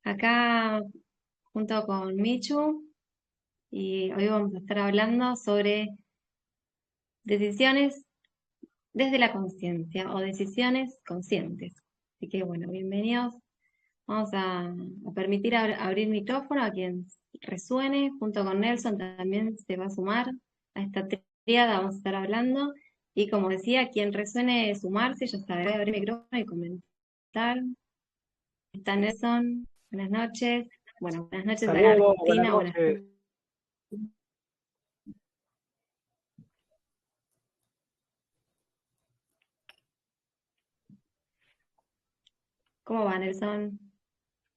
acá junto con Michu y hoy vamos a estar hablando sobre decisiones desde la conciencia o decisiones conscientes. Así que bueno, bienvenidos. Vamos a permitir abrir micrófono a quien resuene. Junto con Nelson también se va a sumar a esta triada, vamos a estar hablando. Y como decía, quien resuene sumarse, ya sabe, abrir micrófono y comentar. Está Nelson, buenas noches. Bueno, buenas noches en Saludos, buenas Argentina, buenas noches. noches. ¿Cómo va, Nelson?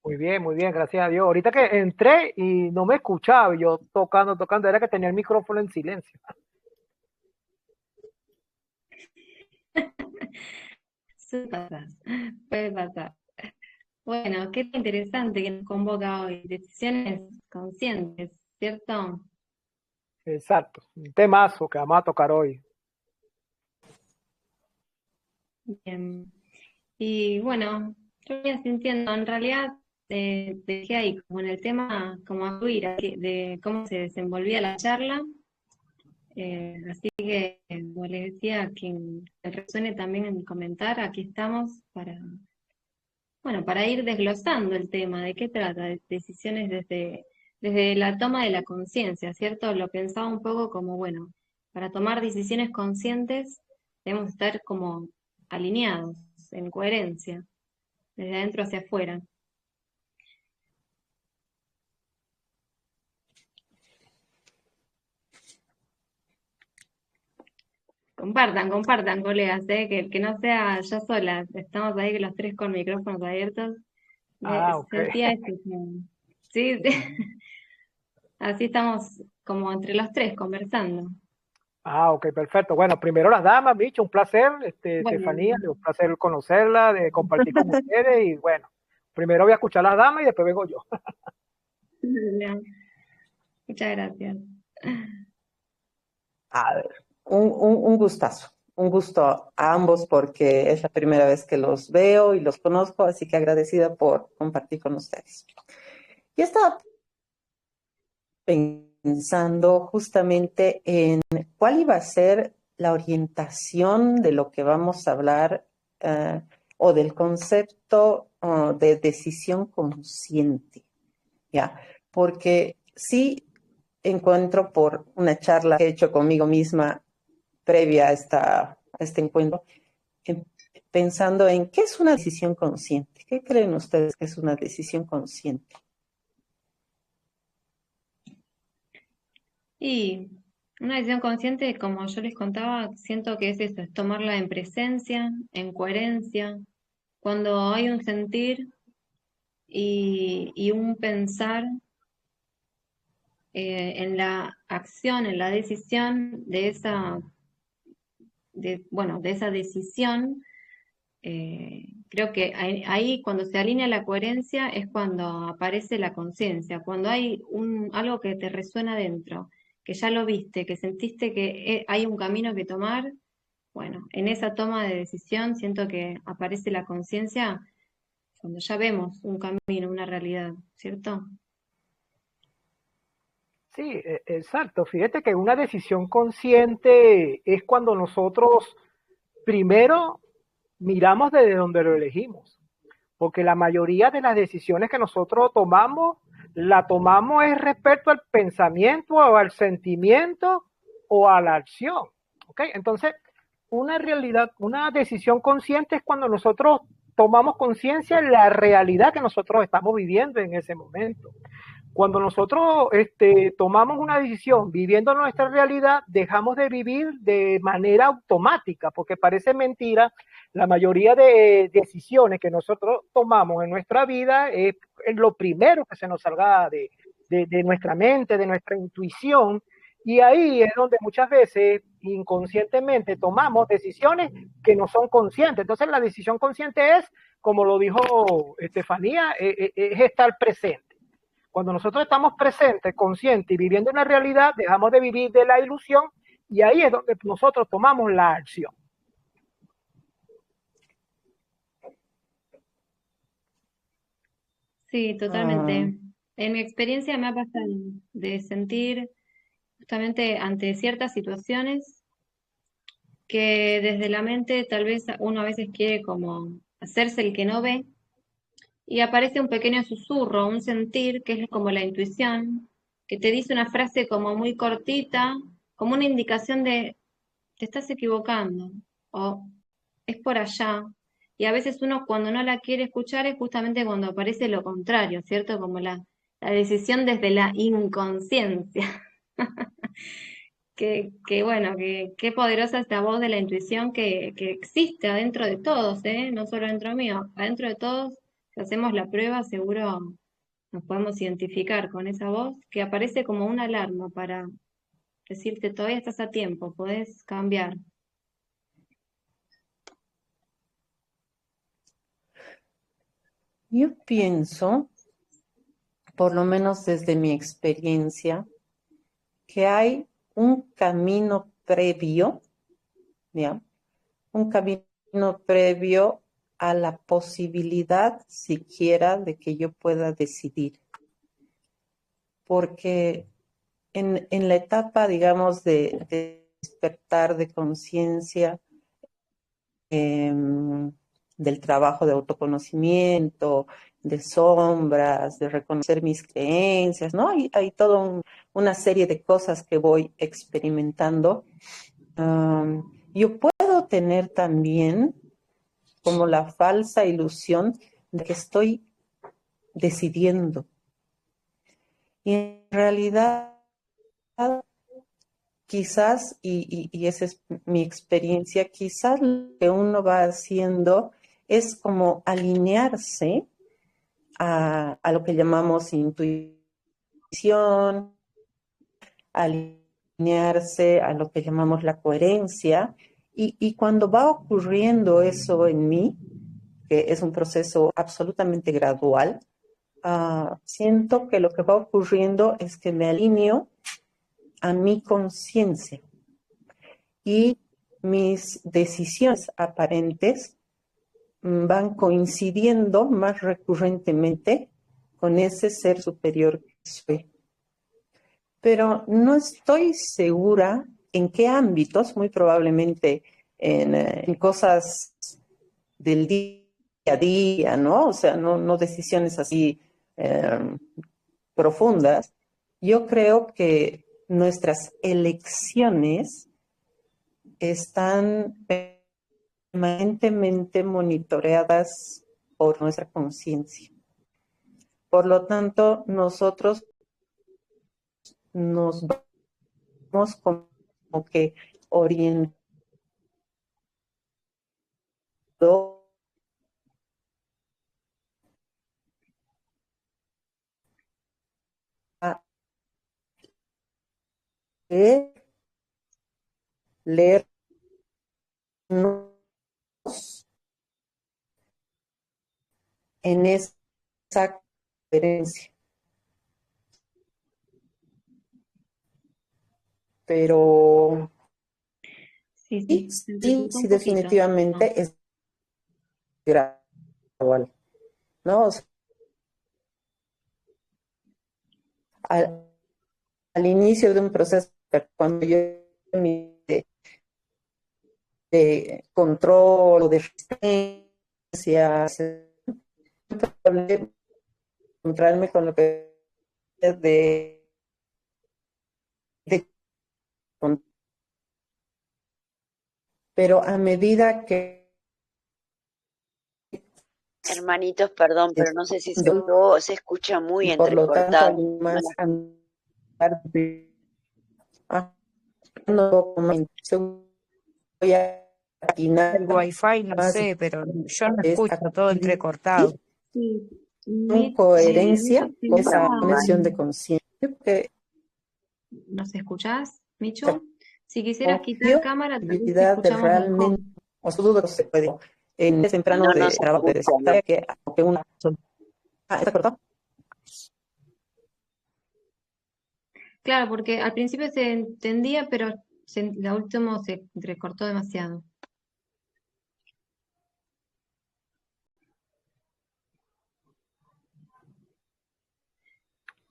Muy bien, gracias a Dios. Ahorita que entré y no me escuchaba, yo tocando, era que tenía el micrófono en silencio. Suele pasar, puede pasar. Bueno, qué interesante que nos convoca hoy. Decisiones conscientes, ¿cierto? Exacto, un temazo que vamos a tocar hoy. Bien. Y bueno, yo venía sintiendo, en realidad dejé ahí como en el tema, como a fluir, de cómo se desenvolvía la charla. Así que, como les decía, quien resuene también en comentar, aquí estamos para, bueno, para ir desglosando el tema, de qué trata, de decisiones desde la toma de la conciencia, ¿cierto? Lo pensaba un poco como, bueno, para tomar decisiones conscientes debemos estar como alineados, en coherencia, desde adentro hacia afuera. Compartan, colegas, que no sea yo sola, estamos ahí los tres con micrófonos abiertos. Ah, ok. Sentía esto, sí, sí. Así estamos como entre los tres conversando. Ah, ok, perfecto. Bueno, primero las damas, Micho, un placer, Estefanía, Bueno, un placer conocerla, de compartir con ustedes y bueno, primero voy a escuchar a las damas y después vengo yo. no, muchas gracias. A ver, un gustazo, un gusto a ambos porque es la primera vez que los veo y los conozco, así que agradecida por compartir con ustedes. Yo estaba pensando justamente en cuál iba a ser la orientación de lo que vamos a hablar o del concepto de decisión consciente, ¿ya? Porque sí encuentro por una charla que he hecho conmigo misma previa a este encuentro, em- pensando en qué es una decisión consciente. ¿Qué creen ustedes que es una decisión consciente? Y una decisión consciente, como yo les contaba, siento que es eso, es tomarla en presencia, en coherencia, cuando hay un sentir y un pensar en la acción, en la decisión de bueno, de esa decisión. Creo que ahí cuando se alinea la coherencia es cuando aparece la conciencia, cuando hay algo que te resuena dentro, que ya lo viste, que sentiste que hay un camino que tomar. Bueno, en esa toma de decisión siento que aparece la conciencia cuando ya vemos un camino, una realidad, ¿cierto? Sí, exacto. Fíjate que una decisión consciente es cuando nosotros primero miramos desde donde lo elegimos. Porque la mayoría de las decisiones que nosotros tomamos, la tomamos es respecto al pensamiento o al sentimiento o a la acción. ¿Ok? Entonces, una realidad, una decisión consciente es cuando nosotros tomamos conciencia de la realidad que nosotros estamos viviendo en ese momento. Cuando nosotros tomamos una decisión viviendo nuestra realidad, dejamos de vivir de manera automática, porque parece mentira, la mayoría de decisiones que nosotros tomamos en nuestra vida es lo primero que se nos salga de nuestra mente, de nuestra intuición, y ahí es donde muchas veces inconscientemente tomamos decisiones que no son conscientes. Entonces la decisión consciente es, como lo dijo Estefanía, es estar presente. Cuando nosotros estamos presentes, conscientes y viviendo una realidad, dejamos de vivir de la ilusión y ahí es donde nosotros tomamos la acción. Sí, Ah, totalmente. En mi experiencia me ha pasado de sentir justamente ante ciertas situaciones que desde la mente tal vez uno a veces quiere como hacerse el que no ve y aparece un pequeño susurro, un sentir que es como la intuición, que te dice una frase como muy cortita, como una indicación de te estás equivocando o es por allá. Y a veces uno cuando no la quiere escuchar es justamente cuando aparece lo contrario, ¿cierto? Como la decisión desde la inconsciencia. Que bueno, que qué poderosa esta voz de la intuición que existe adentro de todos, ¿eh? No solo dentro mío, adentro de todos, si hacemos la prueba, seguro nos podemos identificar con esa voz que aparece como una alarma para decirte todavía estás a tiempo, podés cambiar. yo pienso, por lo menos desde mi experiencia, que hay un camino previo, ¿ya? Un camino previo a la posibilidad siquiera de que yo pueda decidir. Porque en la etapa, digamos, de despertar de conciencia, del trabajo de autoconocimiento, de sombras, de reconocer mis creencias, ¿no? Hay toda una serie de cosas que voy experimentando. Yo puedo tener también como la falsa ilusión de que estoy decidiendo. Y en realidad, quizás, y esa es mi experiencia, quizás lo que uno va haciendo es como alinearse a lo que llamamos intuición, alinearse a lo que llamamos la coherencia. Y cuando va ocurriendo eso en mí, que es un proceso absolutamente gradual, siento que lo que va ocurriendo es que me alineo a mi conciencia y mis decisiones aparentes van coincidiendo más recurrentemente con ese ser superior que soy. Pero no estoy segura en qué ámbitos, muy probablemente en cosas del día a día, ¿no? O sea, no decisiones así eh, profundas. Yo creo que nuestras elecciones están permanentemente monitoreadas por nuestra conciencia. Por lo tanto, nosotros nos vamos como que orientando a leernos en esa coherencia. Pero Sí, sí, sí, se sí, entrecortó sí, un poquito. No. definitivamente es gradual, ¿no? O sea, al, al inicio de un proceso, cuando yo de, de control o de resistencia, encontrarme con lo que es de pero a medida que Hermanitos, perdón, pero no sé si soy yo, se escucha muy y por lo tanto hay entrecortado. más andar no voy a atinar El wifi, no más sé, pero yo no es escucho todo adquirir entrecortado. Sí, coherencia Micho, te con invito esa a... conexión de conciencia. Yo creo que ¿Nos escuchás, esa Micho? Si quisieras quitar cámara, tal vez te confiabilidad de escuchamos mejor. realmente, o sea, dudo que se puede, en ese temprano No de nos trabajo, de escucha, ¿no? despertar, que aunque una... ¿está cortado? Claro, porque al principio se entendía, pero la última se recortó demasiado.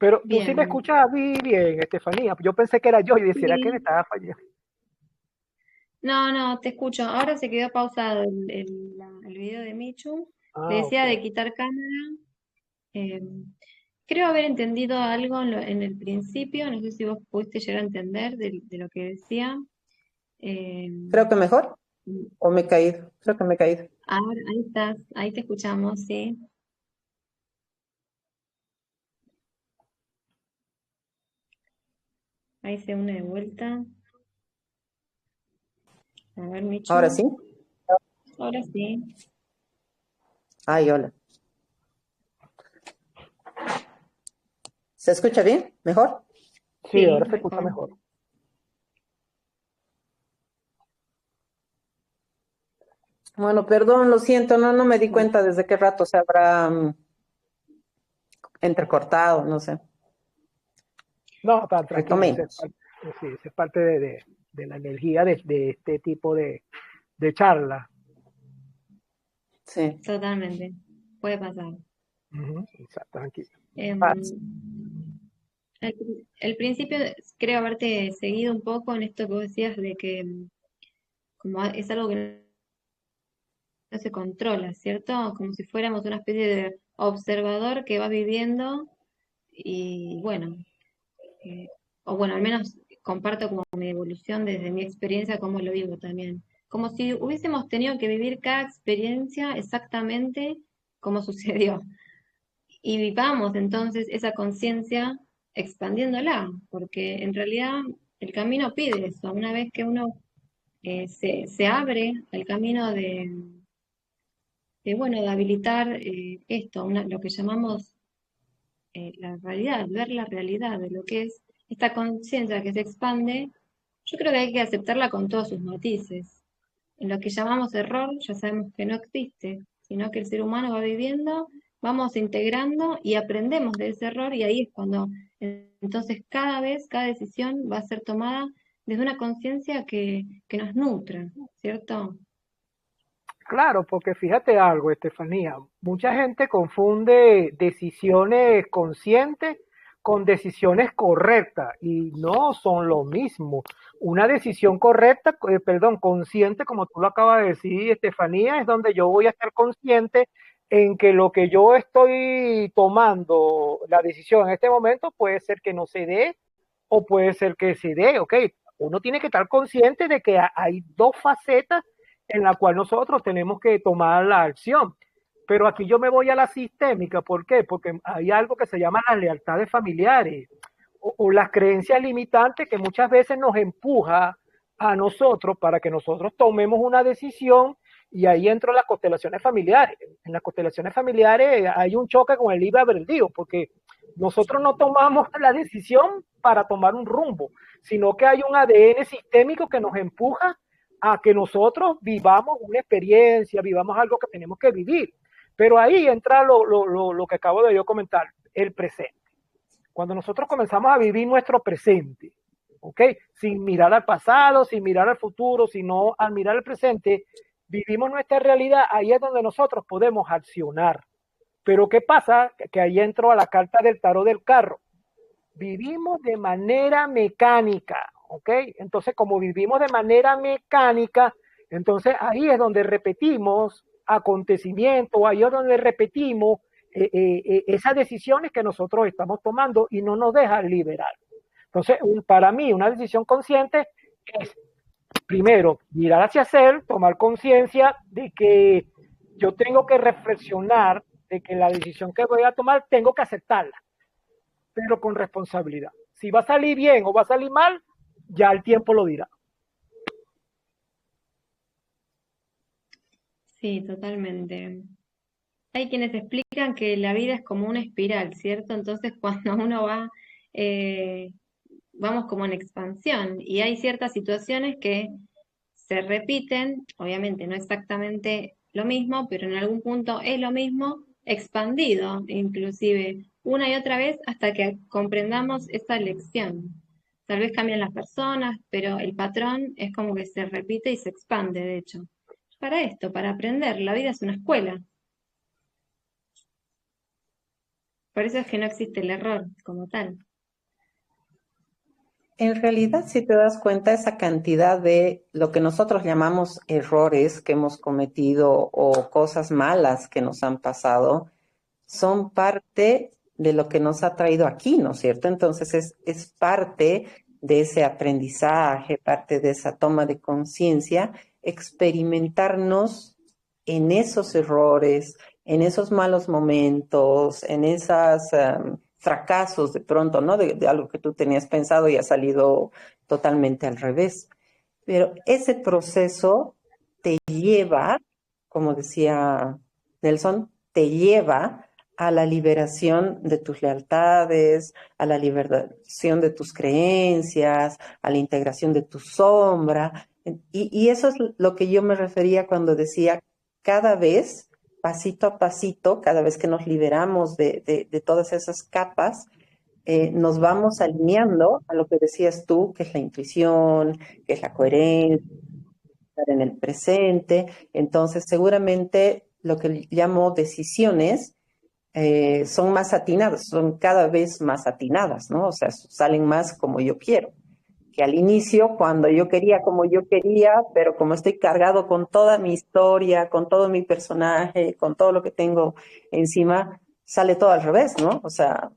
Pero tú sí me Bien. escuchas a mí bien, Estefanía. Yo pensé que era yo y decía, ¿era que me Sí. estaba fallando? No, no, te escucho. Ahora se quedó pausado el video de Michu. Le Ah, decía ok. de quitar cámara. eh, Creo haber entendido algo en el principio. No sé si vos pudiste llegar a entender de lo que decía. Eh, Creo que mejor, o me he caído, creo que me he caído. Ahora, ahí estás, ahí te escuchamos, sí. Ahí se une de vuelta. A ver, Ahora Michu. sí. Ahora sí. Ay, hola. ¿Se escucha bien? ¿Mejor? Sí, Sí, ahora se escucha mejor. mejor. Bueno, perdón, lo siento, no me di Bueno, cuenta desde qué rato se habrá entrecortado, no sé. No, tan tranquila, Retomemos. sí, esa es parte de la energía de este tipo de charla. Sí, totalmente. Puede pasar. Ujú, exacto, tranquila. pasa. Al, al principio creo haberte seguido un poco en esto que vos decías de que como es algo que no se controla, ¿cierto? Como si fuéramos una especie de observador que va viviendo y bueno, eh, o bueno, al menos comparto como mi evolución desde mi experiencia, como lo vivo también. Como si hubiésemos tenido que vivir cada experiencia exactamente como sucedió. Y vivamos entonces esa conciencia expandiéndola, porque en realidad el camino pide eso. Una vez que uno se abre al camino bueno, de habilitar esto, lo que llamamos la realidad, ver la realidad de lo que es esta conciencia que se expande, yo creo que hay que aceptarla con todos sus matices. En lo que llamamos error, ya sabemos que no existe, sino que el ser humano va viviendo, vamos integrando y aprendemos de ese error y ahí es cuando entonces cada vez, cada decisión va a ser tomada desde una conciencia que nos nutra, ¿cierto? Claro, porque fíjate algo, Estefanía, mucha gente confunde decisiones conscientes con decisiones correctas y no son lo mismo. Una decisión correcta, perdón, consciente, como tú lo acabas de decir, Estefanía, es donde yo voy a estar consciente en que lo que yo estoy tomando, la decisión en este momento, puede ser que no se dé o puede ser que se dé, ¿ok? Uno tiene que estar consciente de que hay dos facetas en la cual nosotros tenemos que tomar la acción. Pero aquí yo me voy a la sistémica, ¿por qué? Porque hay algo que se llama las lealtades familiares o las creencias limitantes que muchas veces nos empuja a nosotros para que nosotros tomemos una decisión y ahí entran las constelaciones familiares. En las constelaciones familiares hay un choque con el libre albedrío porque nosotros no tomamos la decisión para tomar un rumbo, sino que hay un ADN sistémico que nos empuja a que nosotros vivamos una experiencia, vivamos algo que tenemos que vivir. Pero ahí entra lo que acabo de yo comentar, el presente. Cuando nosotros comenzamos a vivir nuestro presente, ¿ok? Sin mirar al pasado, sin mirar al futuro, sino al mirar al presente, vivimos nuestra realidad, ahí es donde nosotros podemos accionar. Pero ¿qué pasa? Que ahí entro a la carta del tarot del carro. Vivimos de manera mecánica, ¿ok? Entonces, como vivimos de manera mecánica, entonces ahí es donde repetimos acontecimientos, ahí es donde repetimos esas decisiones que nosotros estamos tomando y no nos dejan liberar. Entonces, para mí, una decisión consciente es, primero, mirar hacia hacer, tomar conciencia de que yo tengo que reflexionar de que la decisión que voy a tomar tengo que aceptarla, pero con responsabilidad. Si va a salir bien o va a salir mal, ya el tiempo lo dirá. Sí, totalmente. Hay quienes explican que la vida es como una espiral, ¿cierto? Entonces cuando uno va, eh, vamos como en expansión y hay ciertas situaciones que se repiten, obviamente no exactamente lo mismo, pero en algún punto es lo mismo, expandido inclusive una y otra vez hasta que comprendamos esa lección. Tal vez cambian las personas, pero el patrón es como que se repite y se expande, de hecho. Para esto, para aprender, la vida es una escuela. Por eso es que no existe el error como tal. En realidad, si te das cuenta, esa cantidad de lo que nosotros llamamos errores que hemos cometido o cosas malas que nos han pasado, son parte de lo que nos ha traído aquí, ¿no es cierto? Entonces es parte de ese aprendizaje, parte de esa toma de conciencia, experimentarnos en esos errores, en esos malos momentos, en esos fracasos de pronto, ¿no? De algo que tú tenías pensado y ha salido totalmente al revés. Pero ese proceso te lleva, como decía Nelson, te lleva a la liberación de tus lealtades, a la liberación de tus creencias, a la integración de tu sombra. Y eso es lo que yo me refería cuando decía cada vez, pasito a pasito, cada vez que nos liberamos de todas esas capas, nos vamos alineando a lo que decías tú, que es la intuición, que es la coherencia, estar en el presente. Entonces, seguramente lo que llamo decisiones son más atinadas, son cada vez más atinadas, ¿no? O sea, salen más como yo quiero. Que al inicio, cuando yo quería como yo quería, pero como estoy cargado con toda mi historia, con todo mi personaje, con todo lo que tengo encima, sale todo al revés, ¿no? O sea,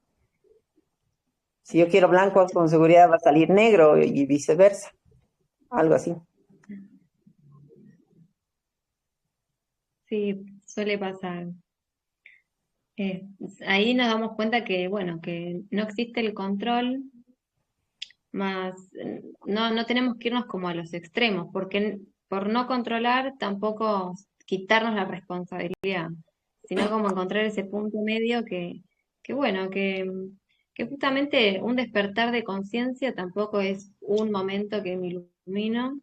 si yo quiero blanco, con seguridad va a salir negro y viceversa, algo así. Sí, suele pasar. Eh, Ahí nos damos cuenta que, bueno, que no existe el control, más no tenemos que irnos como a los extremos, porque por no controlar tampoco quitarnos la responsabilidad, sino como encontrar ese punto medio que bueno, que justamente un despertar de conciencia tampoco es un momento que me ilumino.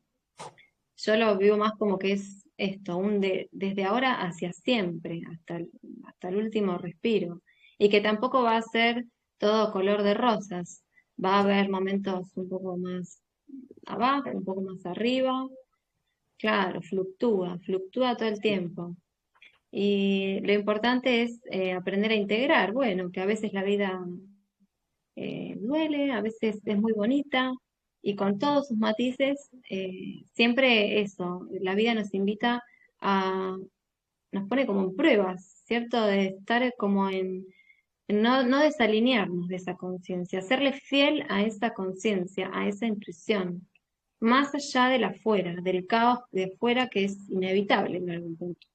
Yo lo vivo más como que es esto, desde ahora hacia siempre, hasta el último respiro. Y que tampoco va a ser todo color de rosas. Va a haber momentos un poco más abajo, un poco más arriba. Claro, fluctúa todo el tiempo. Y lo importante es aprender a integrar. Bueno, que a veces la vida duele, a veces es muy bonita, y con todos sus matices, siempre eso, la vida nos invita a, nos pone como en pruebas, ¿cierto? De estar como en no desalinearnos de esa conciencia, serle fiel a esa conciencia, a esa intuición, más allá de la fuera, del caos de fuera que es inevitable en algún punto.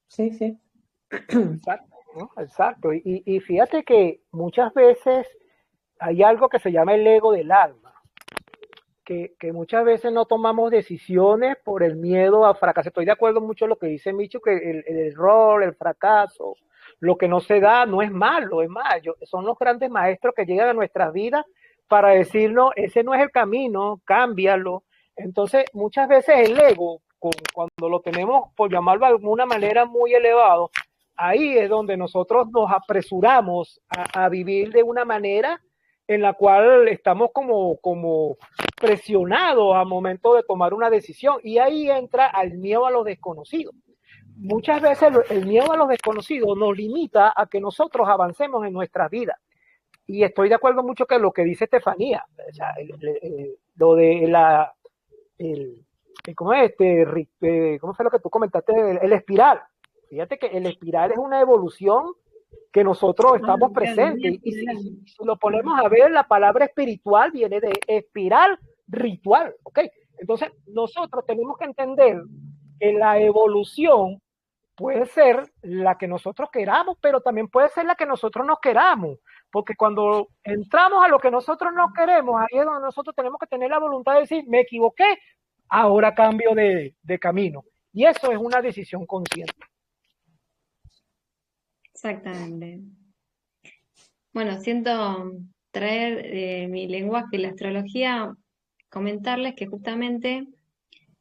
Sí, sí. Exacto, ¿no? Exacto. Y fíjate que muchas veces hay algo que se llama el ego del alma, que muchas veces no tomamos decisiones por el miedo a fracasar. Estoy de acuerdo mucho en lo que dice Micho, que el error, el fracaso, lo que no se da no es malo, es más, son los grandes maestros que llegan a nuestras vidas para decirnos, ese no es el camino, cámbialo. Entonces, muchas veces el ego, cuando lo tenemos, por llamarlo de alguna manera, muy elevado, ahí es donde nosotros nos apresuramos a vivir de una manera en la cual estamos como presionados al momento de tomar una decisión, y ahí entra el miedo a lo desconocido. Muchas veces el miedo a lo desconocido nos limita a que nosotros avancemos en nuestra vida. Y estoy de acuerdo mucho con lo que dice Estefanía, o sea, lo de ¿cómo es ¿cómo fue lo que tú comentaste? El espiral. Fíjate que el espiral es una evolución que nosotros estamos presentes. Y si lo ponemos a ver, la palabra espiritual viene de espiral ritual, ¿ok? Entonces, nosotros tenemos que entender que la evolución puede ser la que nosotros queramos, pero también puede ser la que nosotros no queramos, porque cuando entramos a lo que nosotros no queremos, ahí es donde nosotros tenemos que tener la voluntad de decir, me equivoqué, ahora cambio de camino. Y eso es una decisión consciente. Exactamente. Bueno, siento traer mi lenguaje, la astrología, comentarles que justamente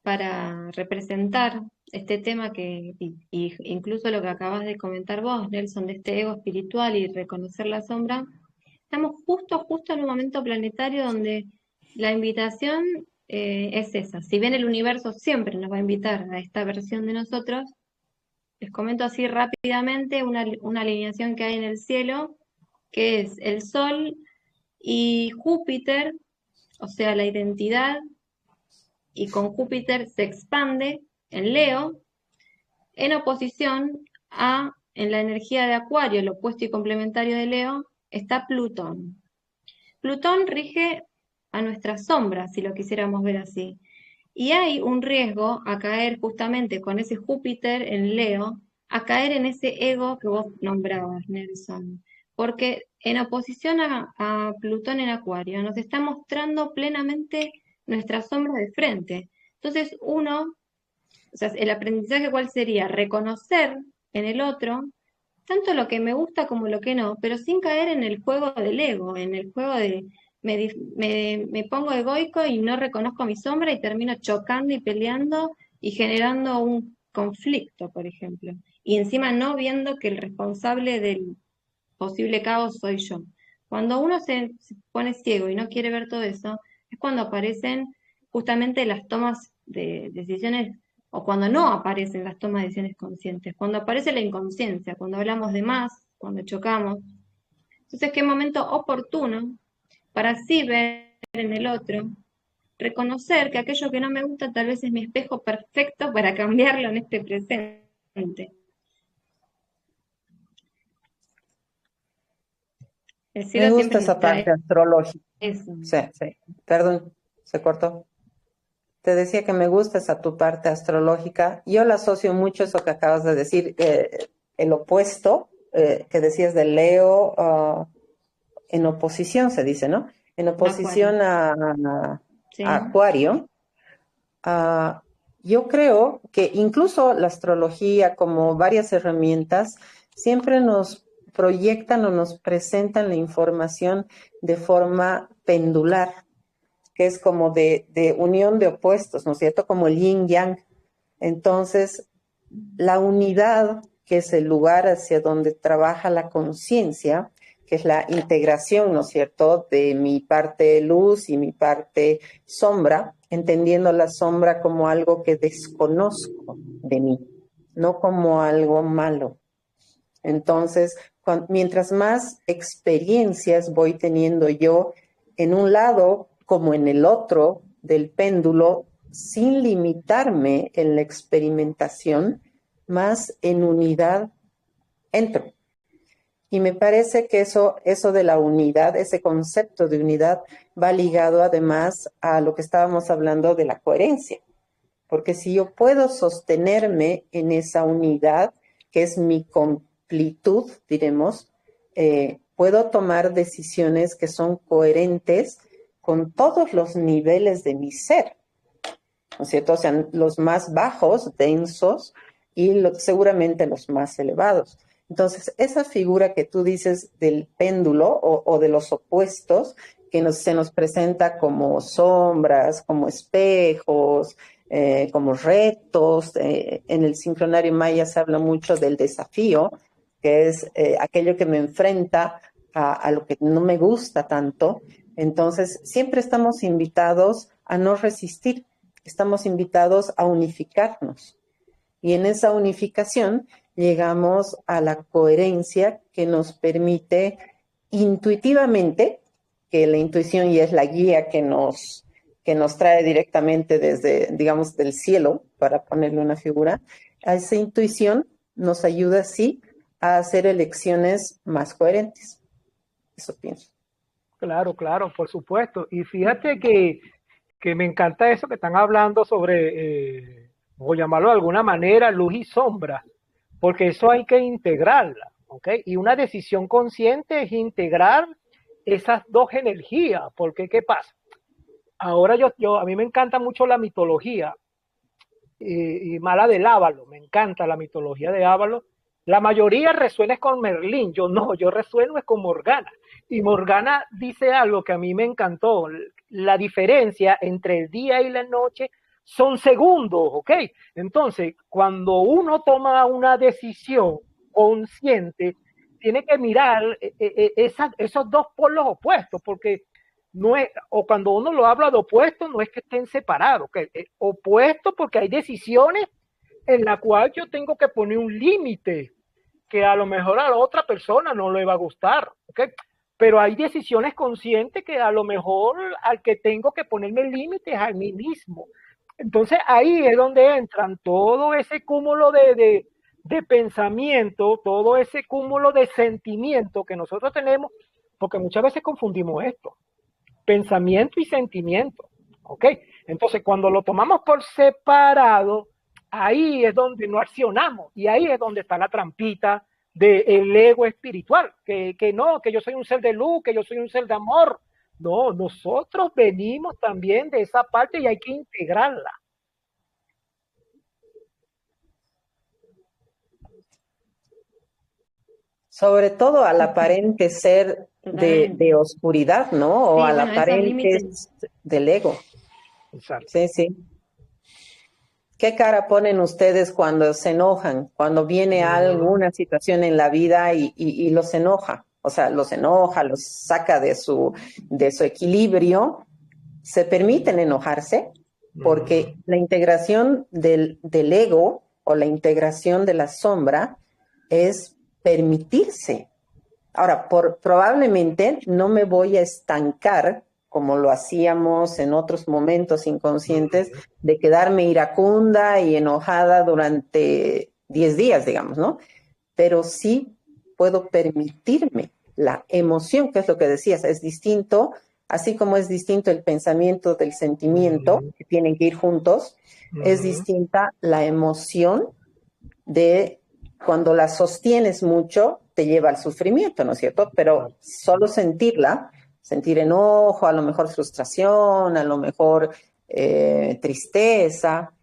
para representar este tema y incluso lo que acabas de comentar vos, Nelson, de este ego espiritual y reconocer la sombra, estamos justo en un momento planetario donde la invitación es esa. Si bien el universo siempre nos va a invitar a esta versión de nosotros, Les comento así rápidamente una alineación que hay en el cielo, que es el Sol y Júpiter, o sea, la identidad, y con Júpiter se expande en Leo, en oposición en la energía de Acuario, el opuesto y complementario de Leo, está Plutón. Plutón rige a nuestra sombra, si lo quisiéramos ver así. Y hay un riesgo a caer justamente con ese Júpiter en Leo, a caer en ese ego que vos nombrabas, Nelson. Porque en oposición a Plutón en Acuario, nos está mostrando plenamente nuestra sombra de frente. Entonces, o sea, el aprendizaje, ¿cuál sería? Reconocer en el otro tanto lo que me gusta como lo que no, pero sin caer en el juego del ego, en el juego de me pongo egoico y no reconozco mi sombra y termino chocando y peleando y generando un conflicto, por ejemplo. Y encima no viendo que el responsable del posible caos soy yo. Cuando uno se pone ciego y no quiere ver todo eso, es cuando aparecen justamente las tomas de decisiones, o cuando no aparecen las tomas de decisiones conscientes, cuando aparece la inconsciencia, cuando hablamos de más, cuando chocamos. Entonces, qué momento oportuno para así ver en el otro, reconocer que aquello que no me gusta tal vez es mi espejo perfecto para cambiarlo en este presente. El Me cielo gusta siempre nos esa parte trae astrológica. eso. Sí, sí. Perdón, se cortó. Te decía que me gusta esa tu parte astrológica. Yo la asocio mucho eso que acabas de decir, el opuesto que decías de Leo en oposición, se dice, ¿no? En Acuario, oposición a sí. Acuario. Ah, yo creo que incluso la astrología, como varias herramientas, siempre nos proyectan o nos presentan la información de forma pendular, que es como de unión de opuestos, ¿no es cierto? Como el yin yang. Entonces, la unidad, que es el lugar hacia donde trabaja la conciencia, que es la integración, ¿no es cierto?, de mi parte luz y mi parte sombra, entendiendo la sombra como algo que desconozco de mí, no como algo malo. Entonces, mientras más experiencias voy teniendo yo en un lado como en el otro del péndulo, sin limitarme en la experimentación, más en unidad entro. Y me parece que eso de la unidad, ese concepto de unidad, va ligado además a lo que estábamos hablando de la coherencia. Porque si yo puedo sostenerme en esa unidad, que es mi completud, diremos, puedo tomar decisiones que son coherentes con todos los niveles de mi ser, ¿no es cierto? O sea, los más bajos, densos, y seguramente los más elevados. Entonces, esa figura que tú dices del péndulo o de los opuestos, que se nos presenta como sombras, como espejos, como retos. En el sincronario maya se habla mucho del desafío, que es aquello que me enfrenta a lo que no me gusta tanto. Entonces, siempre estamos invitados a no resistir, estamos invitados a unificarnos. Y en esa unificación llegamos a la coherencia que nos permite intuitivamente, que la intuición ya es la guía que nos trae directamente desde, digamos, del cielo, para ponerle una figura, a esa intuición nos ayuda, sí, a hacer elecciones más coherentes. Eso pienso. Claro, claro, por supuesto. Y fíjate que me encanta eso que están hablando sobre, o llamarlo de alguna manera, luz y sombra, porque eso hay que integrarla, ¿ok? Y una decisión consciente es integrar esas dos energías, porque ¿qué pasa? Ahora a mí me encanta mucho la mitología, y mala del Ávalo, me encanta la mitología de Ávalo. La mayoría resuena con Merlín, yo no, yo resueno es con Morgana. Y Morgana dice algo que a mí me encantó, la diferencia entre el día y la noche son segundos, ¿ok? Entonces, cuando uno toma una decisión consciente, tiene que mirar esos dos polos opuestos, porque no es, o cuando uno lo habla de opuestos, no es que estén separados, que opuestos porque hay decisiones en la cual yo tengo que poner un límite que a lo mejor a la otra persona no le va a gustar, ¿ok? Pero hay decisiones conscientes que a lo mejor al que tengo que ponerme límites a mí mismo. Entonces ahí es donde entran todo ese cúmulo de pensamiento, todo ese cúmulo de sentimiento que nosotros tenemos, porque muchas veces confundimos esto, pensamiento y sentimiento, ¿ok? Entonces cuando lo tomamos por separado, ahí es donde no accionamos y ahí es donde está la trampita del ego espiritual, que no, que yo soy un ser de luz, que yo soy un ser de amor. No, nosotros venimos también de esa parte y hay que integrarla. Sobre todo al aparente ser de oscuridad, ¿no? O Sí, al bueno, esos aparente límites. del ego. Exacto. Sí, sí. ¿Qué cara ponen ustedes cuando se enojan? Cuando viene alguna situación en la vida y los enoja. O sea, los enoja, los saca de su equilibrio. Se permiten enojarse porque la integración del ego o la integración de la sombra es permitirse. Ahora, probablemente no me voy a estancar como lo hacíamos en otros momentos inconscientes, de quedarme iracunda y enojada durante 10 días, digamos, ¿no? Pero sí puedo permitirme la emoción, que es lo que decías, es distinto, así como es distinto el pensamiento del sentimiento, que tienen que ir juntos, es distinta la emoción de cuando la sostienes mucho, te lleva al sufrimiento, ¿no es cierto? Pero solo sentirla, sentir enojo, a lo mejor frustración, a lo mejor tristeza,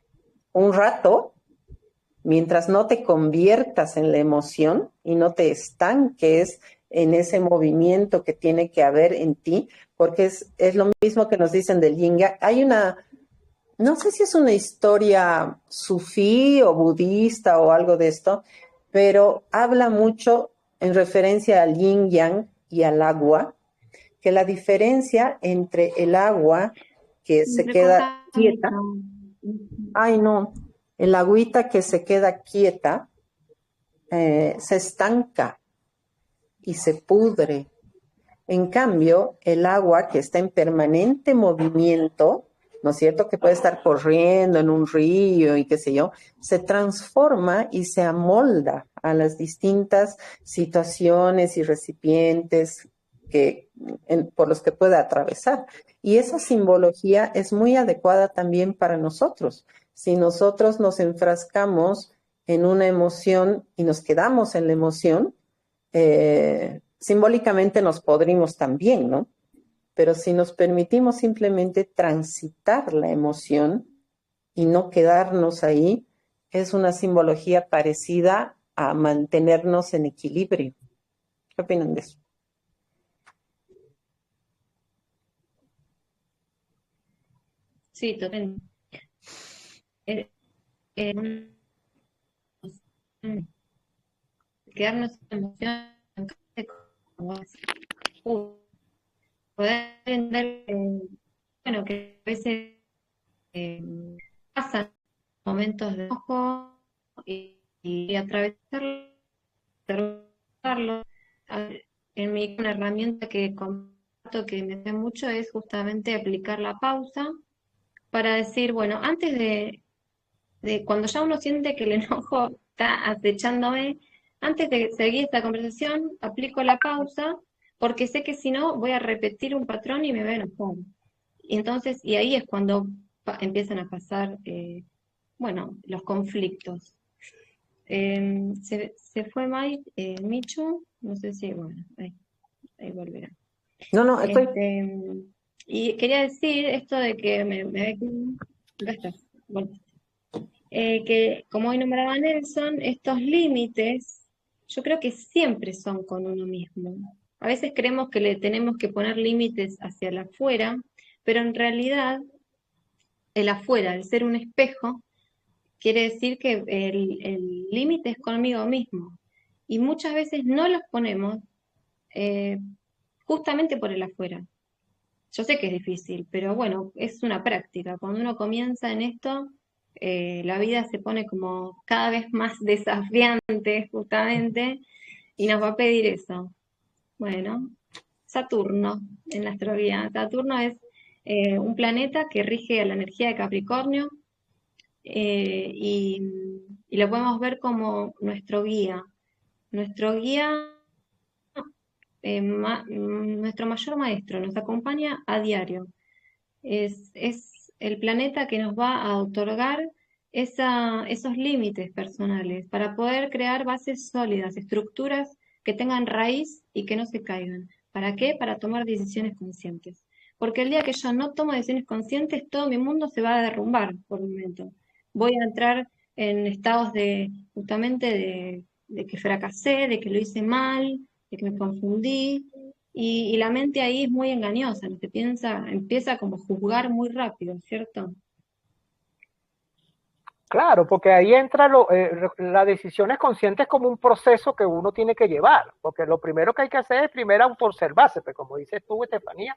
un rato, mientras no te conviertas en la emoción y no te estanques en ese movimiento que tiene que haber en ti, porque es lo mismo que nos dicen del yin yang. Hay una, no sé si es una historia sufí o budista o algo de esto, pero habla mucho en referencia al yin yang y al agua, que la diferencia entre el agua que se queda Recorta quieta, mucho. ay no, el agüita que se queda quieta se estanca y se pudre. En cambio, el agua que está en permanente movimiento, ¿no es cierto? Que puede estar corriendo en un río y qué sé yo, se transforma y se amolda a las distintas situaciones y recipientes por los que puede atravesar. Y esa simbología es muy adecuada también para nosotros. Si nosotros nos enfrascamos en una emoción y nos quedamos en la emoción, simbólicamente nos podrimos también, ¿no? Pero si nos permitimos simplemente transitar la emoción y no quedarnos ahí, es una simbología parecida a mantenernos en equilibrio. ¿Qué opinan de eso? Sí, totalmente. Eh, eh, quedarnos en emoción, poder entender, bueno, que a veces eh, pasan momentos de enojo y atravesarlo. En mi una herramienta que comparto que me hace mucho es justamente aplicar la pausa para decir, bueno, antes de cuando ya uno siente que el enojo está acechándome, antes de seguir esta conversación, aplico la pausa porque sé que si no voy a repetir un patrón y me voy a enojar. Y entonces, y ahí es cuando empiezan a pasar, bueno, los conflictos. Se fue Mike, Michu, no sé si, bueno, ahí volverá. No, no, estoy... Y quería decir esto de que acá está, bueno, que como hoy nombraba Nelson, estos límites, yo creo que siempre son con uno mismo. A veces creemos que le tenemos que poner límites hacia el afuera, pero en realidad el afuera, el ser un espejo, quiere decir que el límite es conmigo mismo. Y muchas veces no los ponemos eh, justamente por el afuera. Yo sé que es difícil, pero bueno, es una práctica. Cuando uno comienza en esto, la vida se pone como cada vez más desafiante justamente y nos va a pedir eso. Bueno, Saturno en la astrología. Saturno es un planeta que rige a la energía de Capricornio eh, y, y lo podemos ver como nuestro guía. Nuestro guía, nuestro mayor maestro, nos acompaña a diario. Es el planeta que nos va a otorgar esos límites personales para poder crear bases sólidas, estructuras que tengan raíz y que no se caigan. ¿Para qué? Para tomar decisiones conscientes. Porque el día que yo no tomo decisiones conscientes, todo mi mundo se va a derrumbar por un momento. Voy a entrar en estados de, justamente, de que fracasé, de que lo hice mal, de que me confundí, y la mente ahí es muy engañosa, ¿no? Empieza como a juzgar muy rápido, ¿cierto? Claro, porque ahí entra las decisiones conscientes como un proceso que uno tiene que llevar, porque lo primero que hay que hacer es primero autoobservarse, pues como dices tú, Estefanía,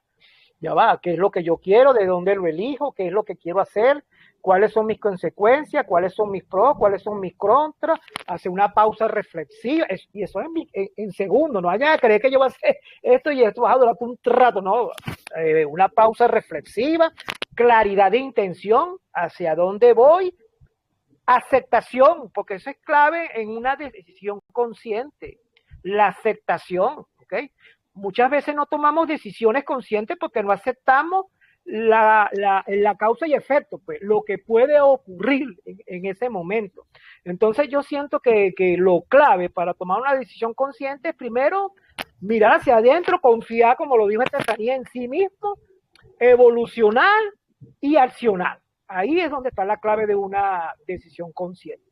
ya va, qué es lo que yo quiero, de dónde lo elijo, qué es lo que quiero hacer, cuáles son mis consecuencias, cuáles son mis pros, cuáles son mis contras, hacer una pausa reflexiva, y eso es en segundos, no vayas a creer que yo voy a hacer esto y esto va a durar un rato, no, una pausa reflexiva, claridad de intención, hacia dónde voy, aceptación, porque eso es clave en una decisión consciente, la aceptación, ¿ok? Muchas veces no tomamos decisiones conscientes porque no aceptamos la causa y efecto, pues, lo que puede ocurrir en ese momento. Entonces yo siento que lo clave para tomar una decisión consciente es primero mirar hacia adentro, confiar, como lo dijo Estefanía, en sí mismo, evolucionar y accionar. Ahí es donde está la clave de una decisión consciente.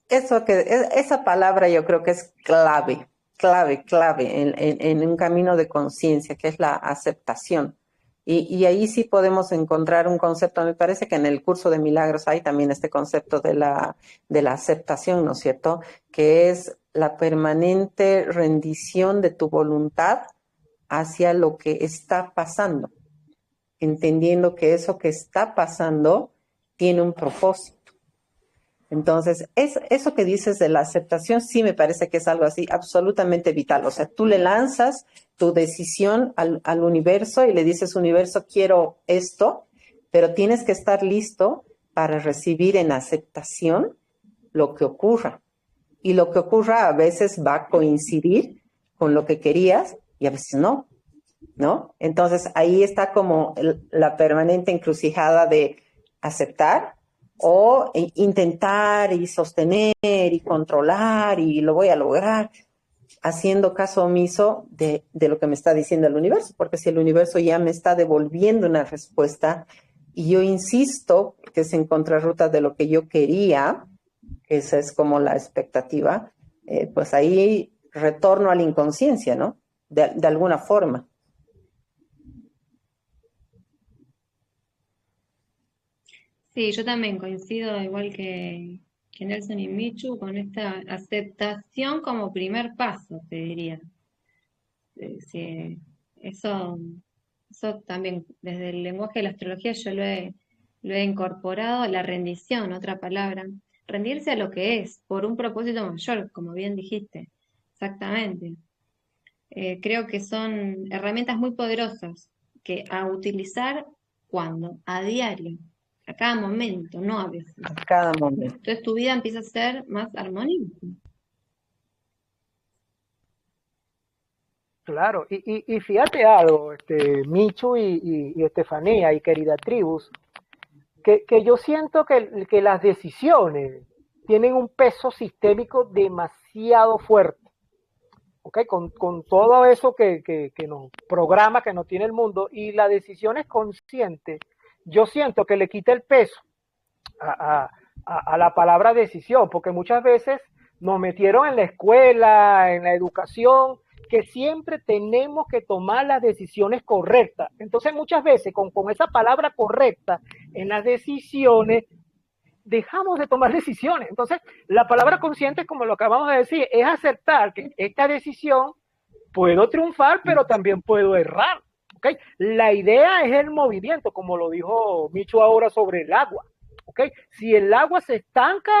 Esa palabra yo creo que es clave en un camino de conciencia, que es la aceptación. Y ahí sí podemos encontrar un concepto, me parece que en el curso de milagros hay también este concepto de la aceptación, ¿no es cierto? Que es la permanente rendición de tu voluntad hacia lo que está pasando, entendiendo que eso que está pasando tiene un propósito. Entonces, eso que dices de la aceptación sí me parece que es algo así absolutamente vital. O sea, tú le lanzas tu decisión al universo y le dices, universo, quiero esto, pero tienes que estar listo para recibir en aceptación lo que ocurra. Y lo que ocurra a veces va a coincidir con lo que querías y a veces no, ¿no? Entonces, ahí está como la permanente encrucijada de aceptar o intentar y sostener y controlar y lo voy a lograr, haciendo caso omiso de lo que me está diciendo el universo, porque si el universo ya me está devolviendo una respuesta y yo insisto que es en contrarruta de lo que yo quería, esa es como la expectativa, pues ahí retorno a la inconsciencia, ¿no? De alguna forma. Sí, yo también coincido, igual que Nelson y Michu, con esta aceptación como primer paso, te diría. Sí, eso también, desde el lenguaje de la astrología yo lo he incorporado, la rendición, otra palabra. Rendirse a lo que es, por un propósito mayor, como bien dijiste. Exactamente. Creo que son herramientas muy poderosas que a utilizar cuando, a diario, a cada momento, no a veces. A cada momento. Entonces tu vida empieza a ser más armónica. Claro, y fíjate algo, Michu y Estefanía y querida tribus, que yo siento que las decisiones tienen un peso sistémico demasiado fuerte. ¿Okay? Con todo eso que nos programa, que nos tiene el mundo, y la decisión es consciente, yo siento que le quita el peso a la palabra decisión, porque muchas veces nos metieron en la escuela, en la educación, que siempre tenemos que tomar las decisiones correctas. Entonces muchas veces con esa palabra correcta en las decisiones, dejamos de tomar decisiones. Entonces, la palabra consciente, como lo acabamos de decir, es aceptar que esta decisión puedo triunfar, pero también puedo errar. ¿ok? La idea es el movimiento, como lo dijo Micho ahora sobre el agua, ¿ok? Si el agua se estanca,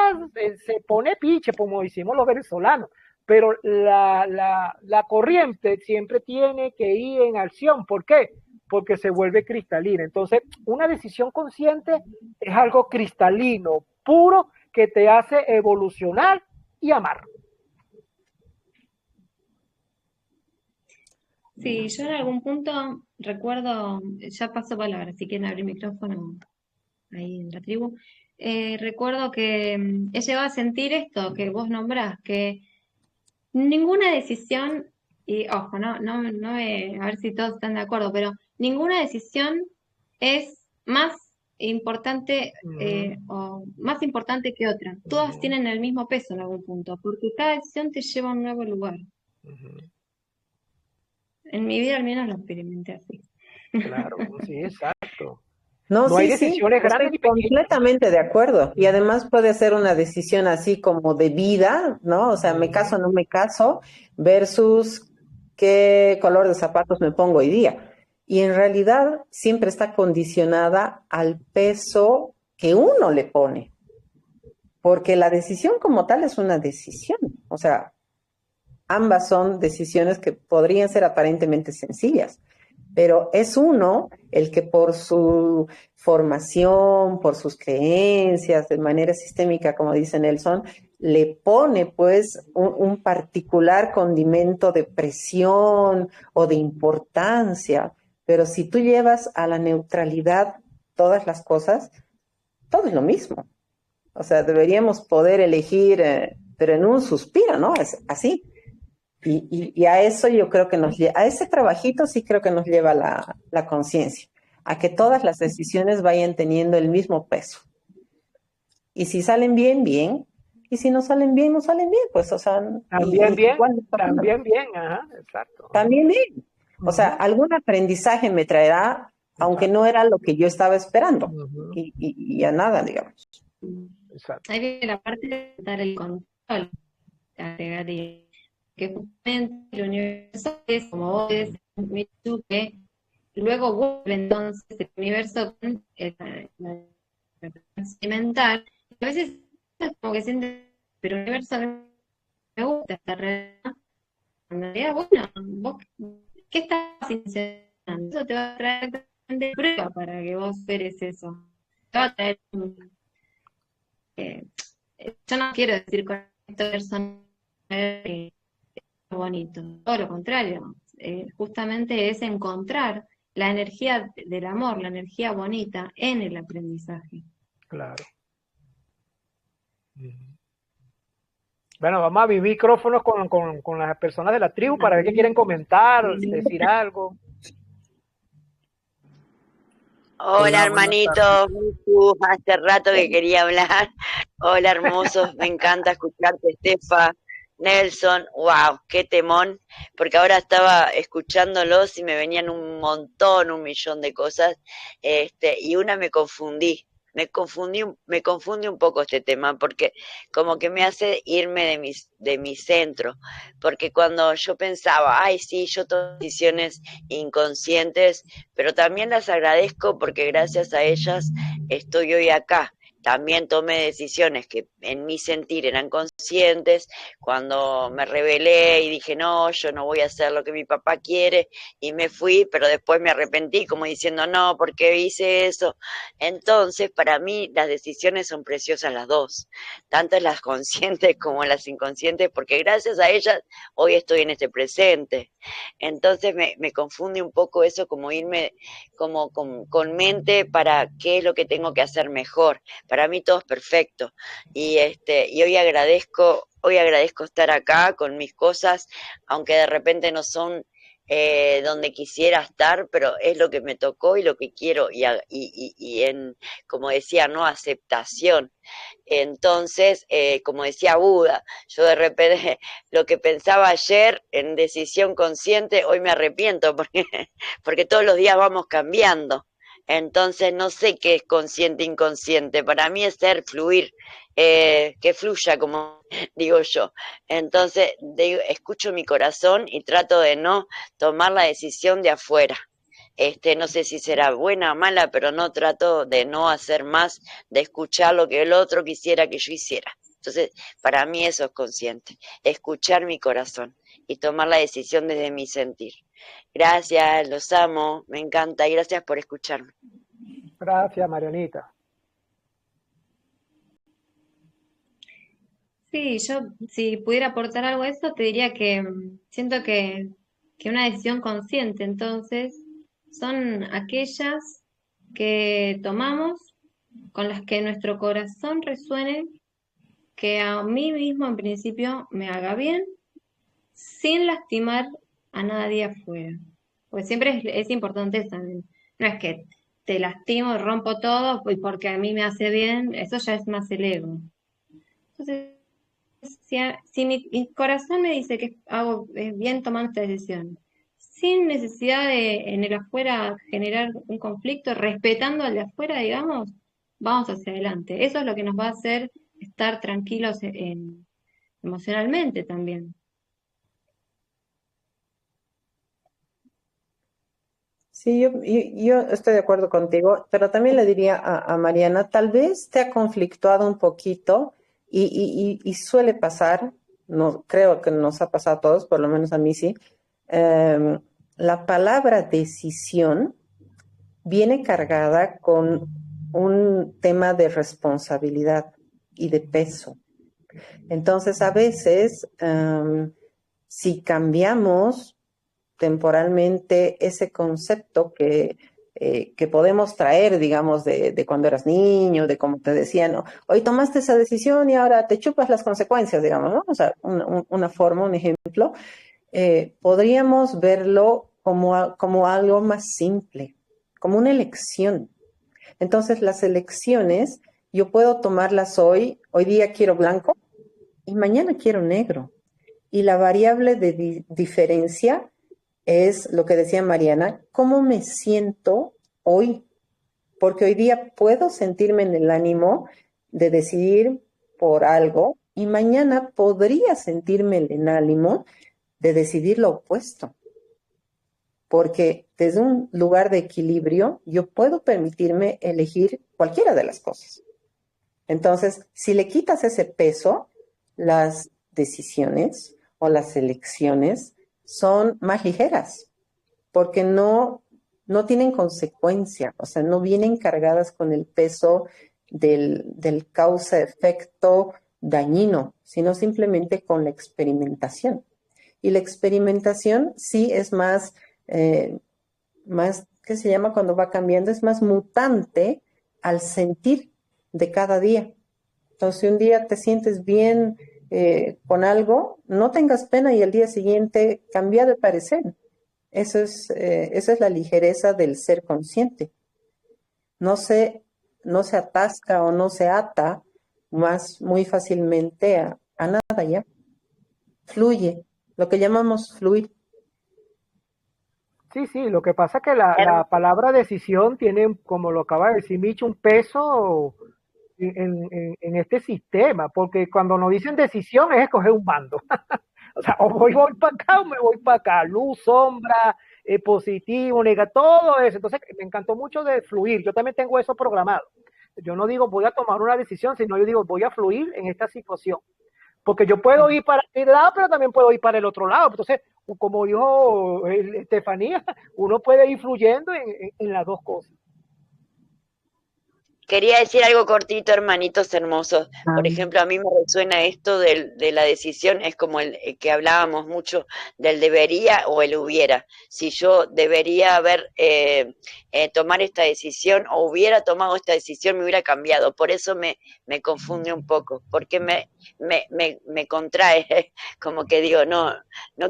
se pone piche, como decimos los venezolanos, pero la corriente siempre tiene que ir en acción. ¿Por qué? Porque se vuelve cristalina. Entonces, una decisión consciente es algo cristalino, puro, que te hace evolucionar y amar. Sí, yo en algún punto recuerdo, ya paso palabra, si quieren abrir micrófono ahí en la tribu, recuerdo que he llegado a sentir esto que vos nombrás, que ninguna decisión, y ojo, a ver si todos están de acuerdo, pero ninguna decisión es más importante o más importante que otra. Todas tienen el mismo peso en algún punto, porque cada decisión te lleva a un nuevo lugar. En mi vida al menos lo experimenté así. Claro, sí, exacto. No, No hay sí, decisiones grandes estoy ni pequeñas. completamente de acuerdo. Y además puede ser una decisión así como de vida, ¿no? O sea, me caso o no me caso, versus qué color de zapatos me pongo hoy día. Y en realidad siempre está condicionada al peso que uno le pone. Porque la decisión como tal es una decisión. O sea, ambas son decisiones que podrían ser aparentemente sencillas, pero es uno el que por su formación, por sus creencias, de manera sistémica, como dice Nelson, le pone pues un particular condimento de presión o de importancia. Pero si tú llevas a la neutralidad todas las cosas, todo es lo mismo. O sea, deberíamos poder elegir, pero en un suspiro, ¿no? Es así. Y a eso yo creo que a ese trabajito sí creo que nos lleva la conciencia, a que todas las decisiones vayan teniendo el mismo peso. Y si salen bien, bien. Y si no salen bien, no salen bien, pues, o sea, También bien, igual no pasa nada. también bien, ajá, exacto. También bien. O sea, algún aprendizaje me traerá, aunque no era lo que yo estaba esperando. Y a nada, digamos. Exacto. Ahí viene la parte de dar el control, agregaría, que justamente el universo es como vos decís, que luego vuelve entonces el universo con la experimental. A veces es como que siente, pero el universo me gusta esta realidad. En realidad, bueno, vos, ¿qué estás intentando? Eso te va a traer de prueba para que vos esperes eso. Te va a traer yo no quiero decir con esto personal bonito, todo lo contrario, justamente es encontrar la energía del amor, la energía bonita en el aprendizaje. Claro. Bueno, vamos a abrir micrófonos con las personas de la tribu para ver qué quieren comentar, decir algo. Hola, hermanito, hace rato que quería hablar. Hola, hermosos, me encanta escucharte, Estefa, Nelson, wow, qué temón, porque ahora estaba escuchándolos y me venían un montón, 1.000.000 de cosas, y una me confundí. Me confunde un poco este tema, porque como que me hace irme de mi centro, porque cuando yo pensaba, ay, sí, yo tomo decisiones inconscientes, pero también las agradezco porque gracias a ellas estoy hoy acá. También tomé decisiones que en mi sentir eran conscientes cuando me rebelé y dije, no, yo no voy a hacer lo que mi papá quiere, y me fui, pero después me arrepentí como diciendo, no, ¿por qué hice eso? Entonces, para mí las decisiones son preciosas las dos, tanto las conscientes como las inconscientes, porque gracias a ellas hoy estoy en este presente. Entonces me confunde un poco eso, como irme como con mente para qué es lo que tengo que hacer mejor. Para mí todo es perfecto. Y hoy agradezco estar acá con mis cosas, aunque de repente no son donde quisiera estar, pero es lo que me tocó y lo que quiero, y en, como decía, no aceptación. Entonces, como decía Buda, yo de repente lo que pensaba ayer en decisión consciente, hoy me arrepiento porque todos los días vamos cambiando. Entonces no sé qué es consciente e inconsciente. Para mí es ser fluir, que fluya, como digo yo. Entonces escucho mi corazón y trato de no tomar la decisión de afuera. no sé si será buena o mala, pero no trato de no hacer más, de escuchar lo que el otro quisiera que yo hiciera. Entonces, para mí eso es consciente, escuchar mi corazón y tomar la decisión desde mi sentir. Gracias, los amo, me encanta y gracias por escucharme. Gracias, Marianita. Sí, yo si pudiera aportar algo a eso, te diría que siento que una decisión consciente, entonces, son aquellas que tomamos con las que nuestro corazón resuene, que a mí mismo en principio me haga bien, sin lastimar a nadie afuera. Porque siempre es importante eso también. No es que te lastimo, rompo todo y porque a mí me hace bien, eso ya es más el ego. Entonces, si mi corazón me dice que hago bien tomando esta decisión, sin necesidad de en el afuera generar un conflicto, respetando al de afuera, digamos, vamos hacia adelante. Eso es lo que nos va a hacer estar tranquilos emocionalmente también. Sí, yo estoy de acuerdo contigo, pero también le diría a Mariana, tal vez te ha conflictuado un poquito y suele pasar, no, creo que nos ha pasado a todos, por lo menos a mí sí, la palabra decisión viene cargada con un tema de responsabilidad y de peso. Entonces, a veces, si cambiamos temporalmente ese concepto que podemos traer, digamos, de cuando eras niño, de como te decían, ¿no? Hoy tomaste esa decisión y ahora te chupas las consecuencias, digamos, ¿no? O sea, una forma, un ejemplo, podríamos verlo como algo más simple, como una elección. Entonces, las elecciones, yo puedo tomarlas hoy día quiero blanco y mañana quiero negro. Y la variable de diferencia es lo que decía Mariana, cómo me siento hoy, porque hoy día puedo sentirme en el ánimo de decidir por algo y mañana podría sentirme en el ánimo de decidir lo opuesto, porque desde un lugar de equilibrio yo puedo permitirme elegir cualquiera de las cosas. Entonces, si le quitas ese peso, las decisiones o las elecciones son más ligeras, porque no tienen consecuencia, o sea, no vienen cargadas con el peso del causa-efecto dañino, sino simplemente con la experimentación. Y la experimentación sí es más, ¿qué se llama cuando va cambiando? Es más mutante al sentir de cada día. Entonces, si un día te sientes bien con algo, no tengas pena y al día siguiente cambia de parecer. Esa es la ligereza del ser consciente. No se atasca o no se ata muy fácilmente a nada ya. Fluye, lo que llamamos fluir. Sí, sí, lo que pasa es que la palabra decisión tiene, como lo acaba de decir Micho, un peso en este sistema, porque cuando nos dicen decisión es escoger un bando. O sea, o voy para acá o me voy para acá, luz, sombra, positivo, negativo, todo eso. Entonces, me encantó mucho de fluir. Yo también tengo eso programado. Yo no digo voy a tomar una decisión, sino yo digo voy a fluir en esta situación. Porque yo puedo ir para el lado, pero también puedo ir para el otro lado. Entonces, como dijo Estefanía, uno puede ir fluyendo en las dos cosas. Quería decir algo cortito, hermanitos hermosos. Por ejemplo, a mí me resuena esto de la decisión, es como el que hablábamos mucho del debería o el hubiera. Si yo debería tomar esta decisión o hubiera tomado esta decisión, me hubiera cambiado. Por eso me confunde un poco, porque me contrae, como que digo, no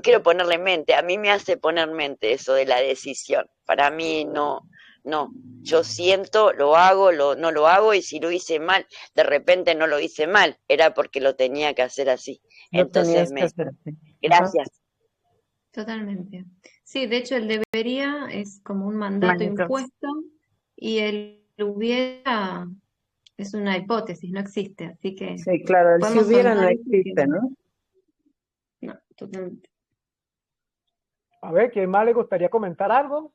quiero ponerle mente. A mí me hace poner mente eso de la decisión. Para mí no, yo siento, lo hago, no lo hago, y si lo hice mal, de repente no lo hice mal, era porque lo tenía que hacer así. Entonces, gracias. Totalmente. Sí, de hecho el debería es como un mandato impuesto y el hubiera es una hipótesis, no existe, así que sí, claro, el si hubiera no existe, ¿no? No, totalmente. A ver, ¿quién más le gustaría comentar algo?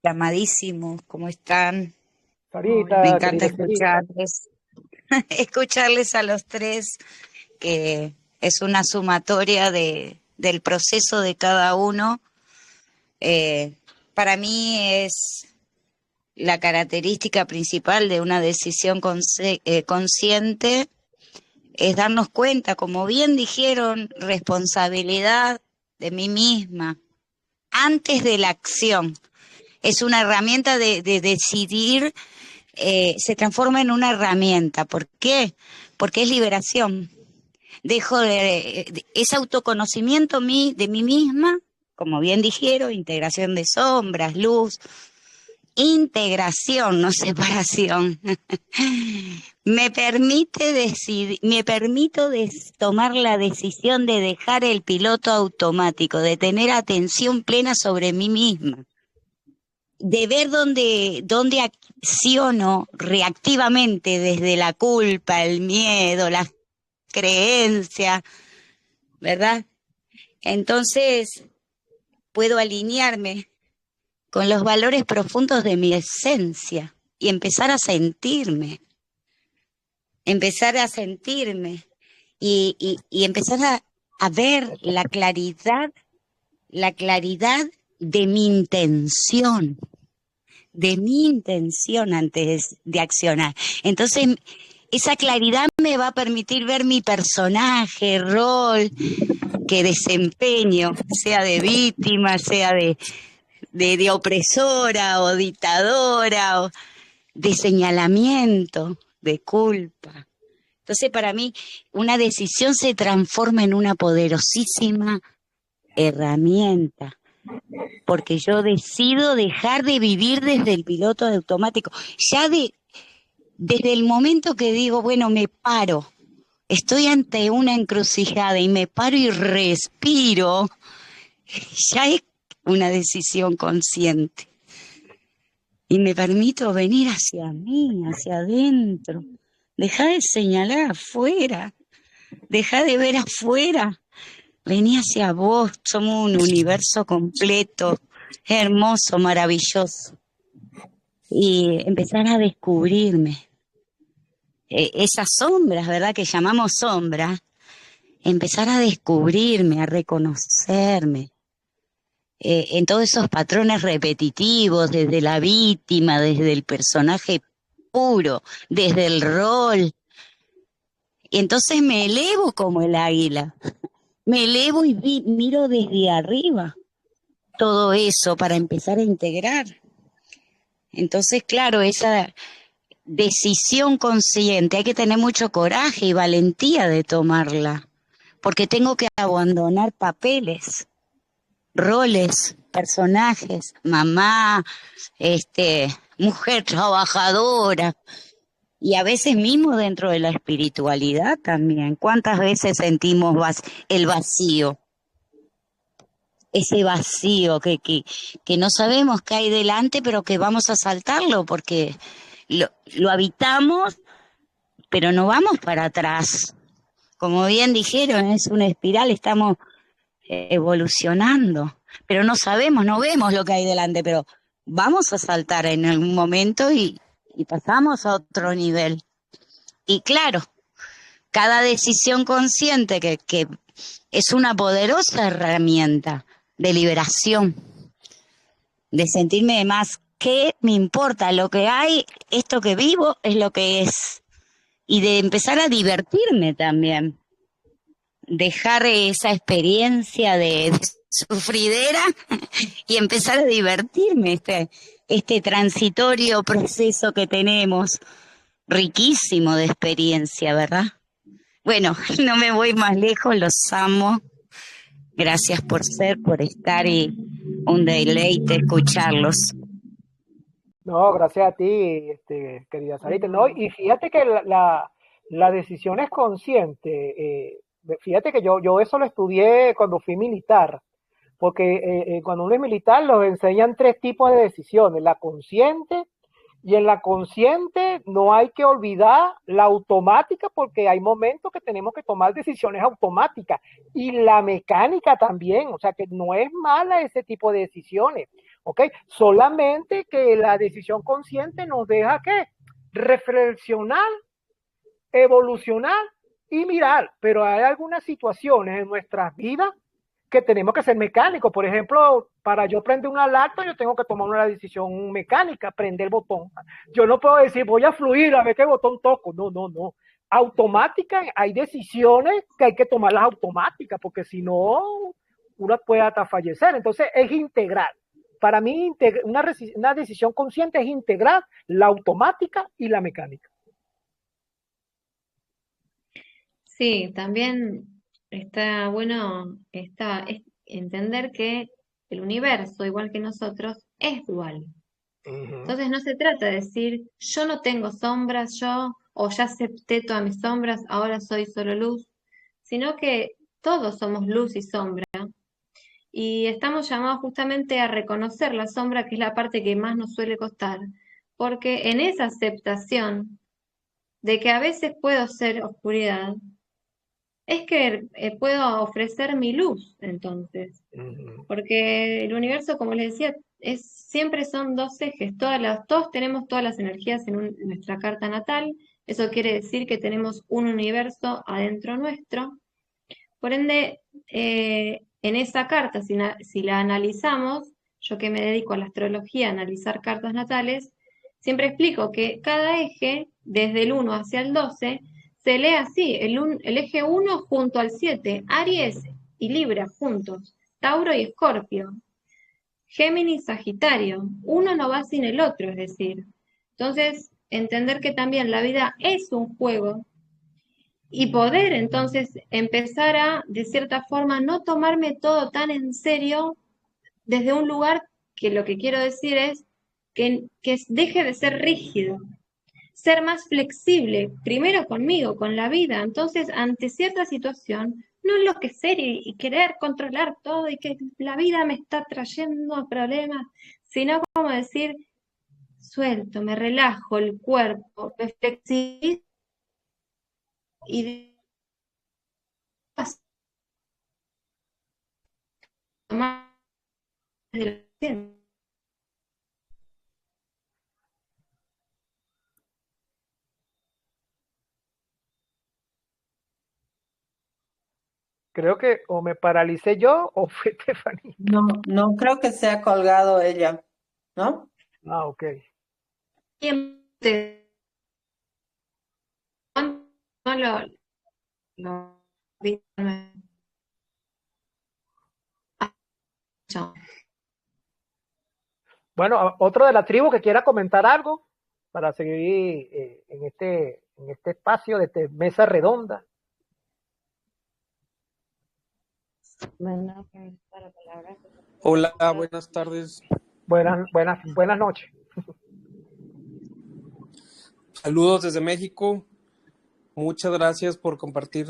Amadísimos, ¿cómo están? Me Sarita, encanta querida Sarita. escucharles, escucharles a los tres, que es una sumatoria del proceso de cada uno. Eh, para mí es la característica principal de una decisión consciente, es darnos cuenta, como bien dijeron, responsabilidad de mí misma antes de la acción. Es una herramienta de decidir, se transforma en una herramienta. ¿Por qué? Porque es liberación. Es autoconocimiento de mí misma, como bien dijeron, integración de sombras, luz, integración, no separación. Me permite decidir, tomar la decisión de dejar el piloto automático, de tener atención plena sobre mí misma, de ver dónde acciono reactivamente desde la culpa, el miedo, las creencias, ¿verdad? Entonces puedo alinearme con los valores profundos de mi esencia y empezar a sentirme y empezar a ver la claridad de mi intención antes de accionar. Entonces, esa claridad me va a permitir ver mi personaje, rol que desempeño, sea de víctima, sea de opresora o dictadora, o de señalamiento, de culpa. Entonces, para mí, una decisión se transforma en una poderosísima herramienta, porque yo decido dejar de vivir desde el piloto automático. Desde el momento que digo, bueno, me paro, estoy ante una encrucijada y me paro y respiro, ya es una decisión consciente. Y me permito venir hacia mí, hacia adentro. Deja de señalar afuera, deja de ver afuera. Vení hacia vos, somos un universo completo, hermoso, maravilloso. Y empezar a descubrirme. Esas sombras, ¿verdad? Que llamamos sombras. Empezar a descubrirme, a reconocerme. En todos esos patrones repetitivos, desde la víctima, desde el personaje puro, desde el rol. Y entonces me elevo como el águila. Me elevo y miro desde arriba todo eso para empezar a integrar. Entonces, claro, esa decisión consciente, hay que tener mucho coraje y valentía de tomarla, porque tengo que abandonar papeles, roles, personajes, mamá, mujer trabajadora, y a veces mismo dentro de la espiritualidad también. ¿Cuántas veces sentimos el vacío? Ese vacío que no sabemos qué hay delante, pero que vamos a saltarlo porque lo habitamos, pero no vamos para atrás. Como bien dijeron, es una espiral, estamos evolucionando, pero no sabemos, no vemos lo que hay delante, pero vamos a saltar en algún momento y pasamos a otro nivel. Y claro, cada decisión consciente que es una poderosa herramienta de liberación, de sentirme más, ¿qué me importa? Lo que hay, esto que vivo es lo que es. Y de empezar a divertirme también. Dejar esa experiencia de sufridera y empezar a divertirme, este transitorio proceso que tenemos, riquísimo de experiencia, ¿verdad? Bueno, no me voy más lejos, los amo. Gracias por estar y un deleite escucharlos. No, gracias a ti, querida Sarita. No, y fíjate que la decisión es consciente. Fíjate que yo eso lo estudié cuando fui militar, porque cuando uno es militar nos enseñan 3 tipos de decisiones: la consciente, y en la consciente no hay que olvidar la automática, porque hay momentos que tenemos que tomar decisiones automáticas, y la mecánica también. O sea que no es mala ese tipo de decisiones, ¿ok? Solamente que la decisión consciente nos deja ¿qué? Reflexionar, evolucionar y mirar, pero hay algunas situaciones en nuestras vidas que tenemos que ser mecánicos. Por ejemplo, para yo prender una lata, yo tengo que tomar una decisión mecánica, prender el botón. Yo no puedo decir, voy a fluir, a ver qué botón toco. No, no, no. Automática, hay decisiones que hay que tomarlas automáticas, porque si no, uno puede hasta fallecer. Entonces, es integrar. Para mí, una decisión consciente es integrar la automática y la mecánica. Sí, también está bueno entender que el universo, igual que nosotros, es dual. Entonces no se trata de decir, yo no tengo sombras, o ya acepté todas mis sombras, ahora soy solo luz, sino que todos somos luz y sombra. Y estamos llamados justamente a reconocer la sombra, que es la parte que más nos suele costar, porque en esa aceptación de que a veces puedo ser oscuridad, es que puedo ofrecer mi luz, entonces. Porque el universo, como les decía, siempre son dos ejes. Todos tenemos todas las energías en nuestra carta natal. Eso quiere decir que tenemos un universo adentro nuestro. Por ende, en esa carta, si la analizamos, yo que me dedico a la astrología, a analizar cartas natales, siempre explico que cada eje, desde el 1 hacia el 12, se lee así, el eje 1 junto al 7, Aries y Libra juntos, Tauro y Escorpio, Géminis, Sagitario, uno no va sin el otro, es decir. Entonces, entender que también la vida es un juego y poder entonces empezar a, de cierta forma, no tomarme todo tan en serio desde un lugar que lo que quiero decir es que deje de ser rígido, ser más flexible, primero conmigo, con la vida. Entonces, ante cierta situación, no enloquecer y querer controlar todo y que la vida me está trayendo problemas, sino como decir, suelto, me relajo el cuerpo, me flexibilizo y más de la ciencia. Creo que o me paralicé yo o fue Stephanie. No, no creo que se ha colgado ella, ¿no? Ah, ok. No lo vi. Bueno, otro de la tribu que quiera comentar algo para seguir en este espacio de mesa redonda. Hola, buenas tardes. Buenas noches. Saludos desde México. Muchas gracias por compartir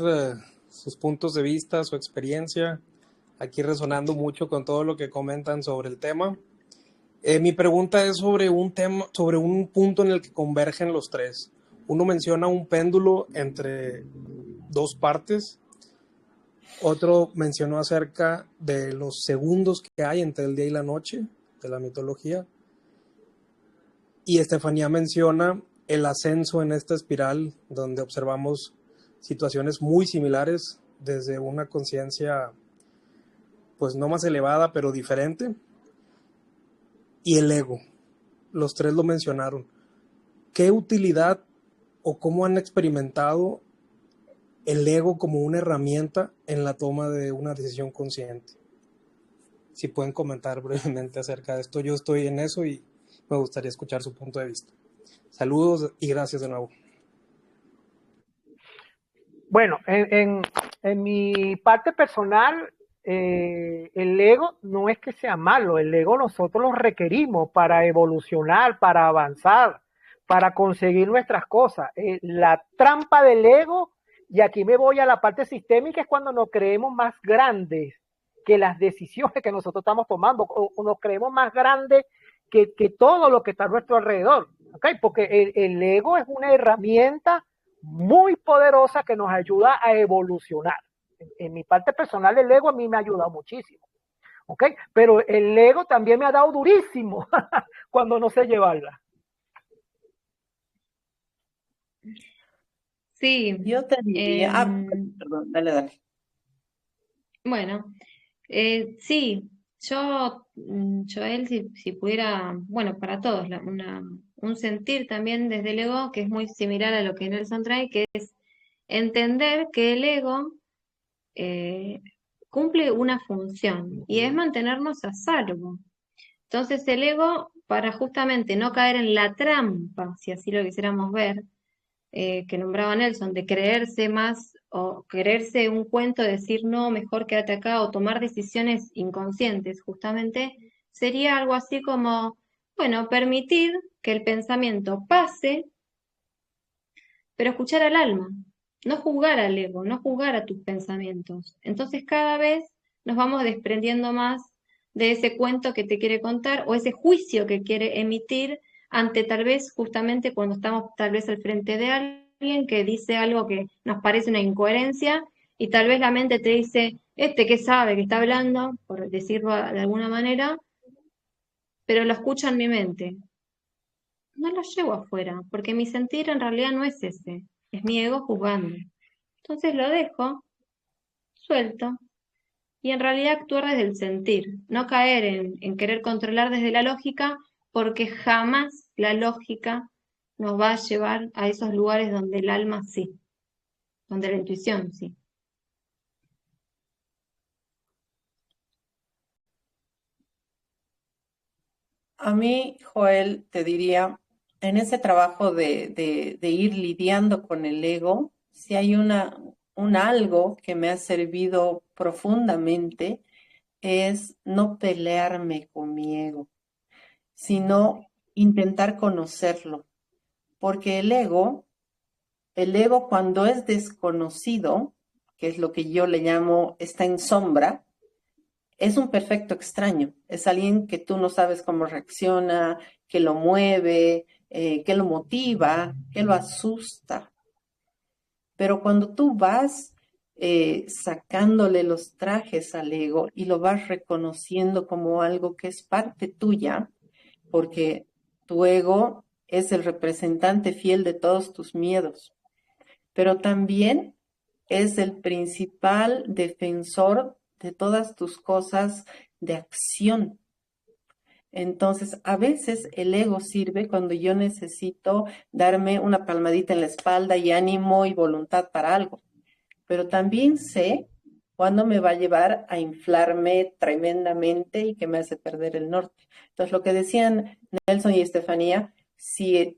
sus puntos de vista, su experiencia. Aquí resonando mucho con todo lo que comentan sobre el tema. Mi pregunta es sobre un punto en el que convergen los tres. Uno menciona un péndulo entre dos partes. Otro mencionó acerca de los segundos que hay entre el día y la noche de la mitología. Y Estefanía menciona el ascenso en esta espiral donde observamos situaciones muy similares desde una conciencia pues no más elevada pero diferente. Y el ego, los tres lo mencionaron. ¿Qué utilidad o cómo han experimentado el ego como una herramienta en la toma de una decisión consciente? Si pueden comentar brevemente acerca de esto. Yo estoy en eso y me gustaría escuchar su punto de vista. Saludos y gracias de nuevo. Bueno, en mi parte personal, el ego no es que sea malo, el ego nosotros lo requerimos para evolucionar, para avanzar, para conseguir nuestras cosas. La trampa del ego, y aquí me voy a la parte sistémica, es cuando nos creemos más grandes que las decisiones que nosotros estamos tomando, o nos creemos más grandes que todo lo que está a nuestro alrededor, ¿okay? Porque el ego es una herramienta muy poderosa que nos ayuda a evolucionar. En mi parte personal, el ego a mí me ha ayudado muchísimo. ¿ok? Pero el ego también me ha dado durísimo cuando no sé llevarla. Sí, Yo te diría, perdón, dale. bueno, sí, yo, Joel, si pudiera, bueno, para todos, un sentir también desde el ego que es muy similar a lo que Nelson trae, que es entender que el ego eh, cumple una función y es mantenernos a salvo. Entonces el ego, para justamente no caer en la trampa, si así lo quisiéramos ver, que nombraba Nelson, de creerse más o creerse un cuento, decir no, mejor quédate acá o tomar decisiones inconscientes, justamente sería algo así como, bueno, permitir que el pensamiento pase, pero escuchar al alma, no juzgar al ego, no juzgar a tus pensamientos. Entonces cada vez nos vamos desprendiendo más de ese cuento que te quiere contar o ese juicio que quiere emitir ante tal vez justamente cuando estamos tal vez al frente de alguien que dice algo que nos parece una incoherencia y tal vez la mente te dice, este que sabe que está hablando, por decirlo de alguna manera, pero lo escucha en mi mente. No lo llevo afuera, porque mi sentir en realidad no es ese, es mi ego juzgando. Entonces lo dejo, suelto, y en realidad actuar desde el sentir, no caer en querer controlar desde la lógica, porque jamás la lógica nos va a llevar a esos lugares donde el alma sí, donde la intuición sí. A mí, Joel, te diría, en ese trabajo de ir lidiando con el ego, si hay un algo que me ha servido profundamente, es no pelearme con mi ego, sino intentar conocerlo. Porque el ego cuando es desconocido, que es lo que yo le llamo, está en sombra, es un perfecto extraño. Es alguien que tú no sabes cómo reacciona, que lo mueve, que lo motiva, que lo asusta. Pero cuando tú vas sacándole los trajes al ego y lo vas reconociendo como algo que es parte tuya, porque tu ego es el representante fiel de todos tus miedos, pero también es el principal defensor de todas tus cosas de acción. Entonces, a veces el ego sirve cuando yo necesito darme una palmadita en la espalda y ánimo y voluntad para algo, pero también sé cuándo me va a llevar a inflarme tremendamente y que me hace perder el norte. Entonces, lo que decían Nelson y Estefanía, si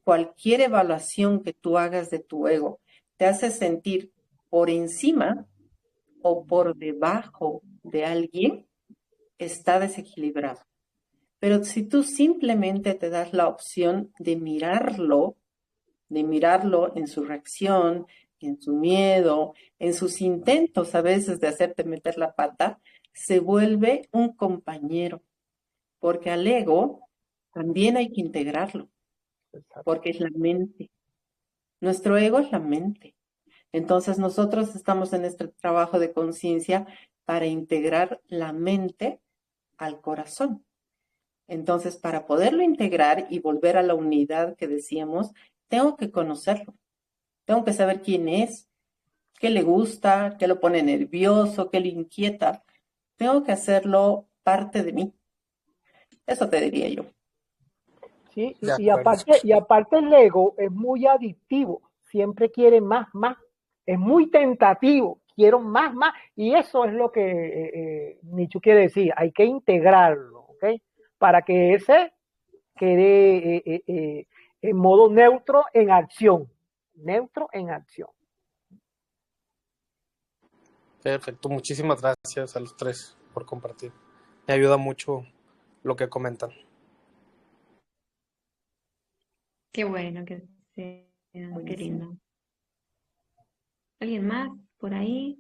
cualquier evaluación que tú hagas de tu ego te hace sentir por encima o por debajo de alguien, está desequilibrado. Pero si tú simplemente te das la opción de mirarlo en su reacción, en su miedo, en sus intentos a veces de hacerte meter la pata, se vuelve un compañero, porque al ego también hay que integrarlo, porque es la mente. Nuestro ego es la mente. Entonces nosotros estamos en este trabajo de conciencia para integrar la mente al corazón. Entonces, para poderlo integrar y volver a la unidad que decíamos, tengo que conocerlo. Tengo que saber quién es, qué le gusta, qué lo pone nervioso, qué le inquieta. Tengo que hacerlo parte de mí. Eso te diría yo. ¿Sí? Y aparte el ego es muy adictivo, siempre quiere más, más, es muy tentativo, quiero más, más, y eso es lo que Nichu quiere decir, hay que integrarlo, ¿ok? Para que ese quede en modo neutro en acción, neutro en acción. Perfecto, muchísimas gracias a los tres por compartir. Me ayuda mucho lo que comentan. Qué bueno que sea, qué lindo. ¿Alguien más por ahí?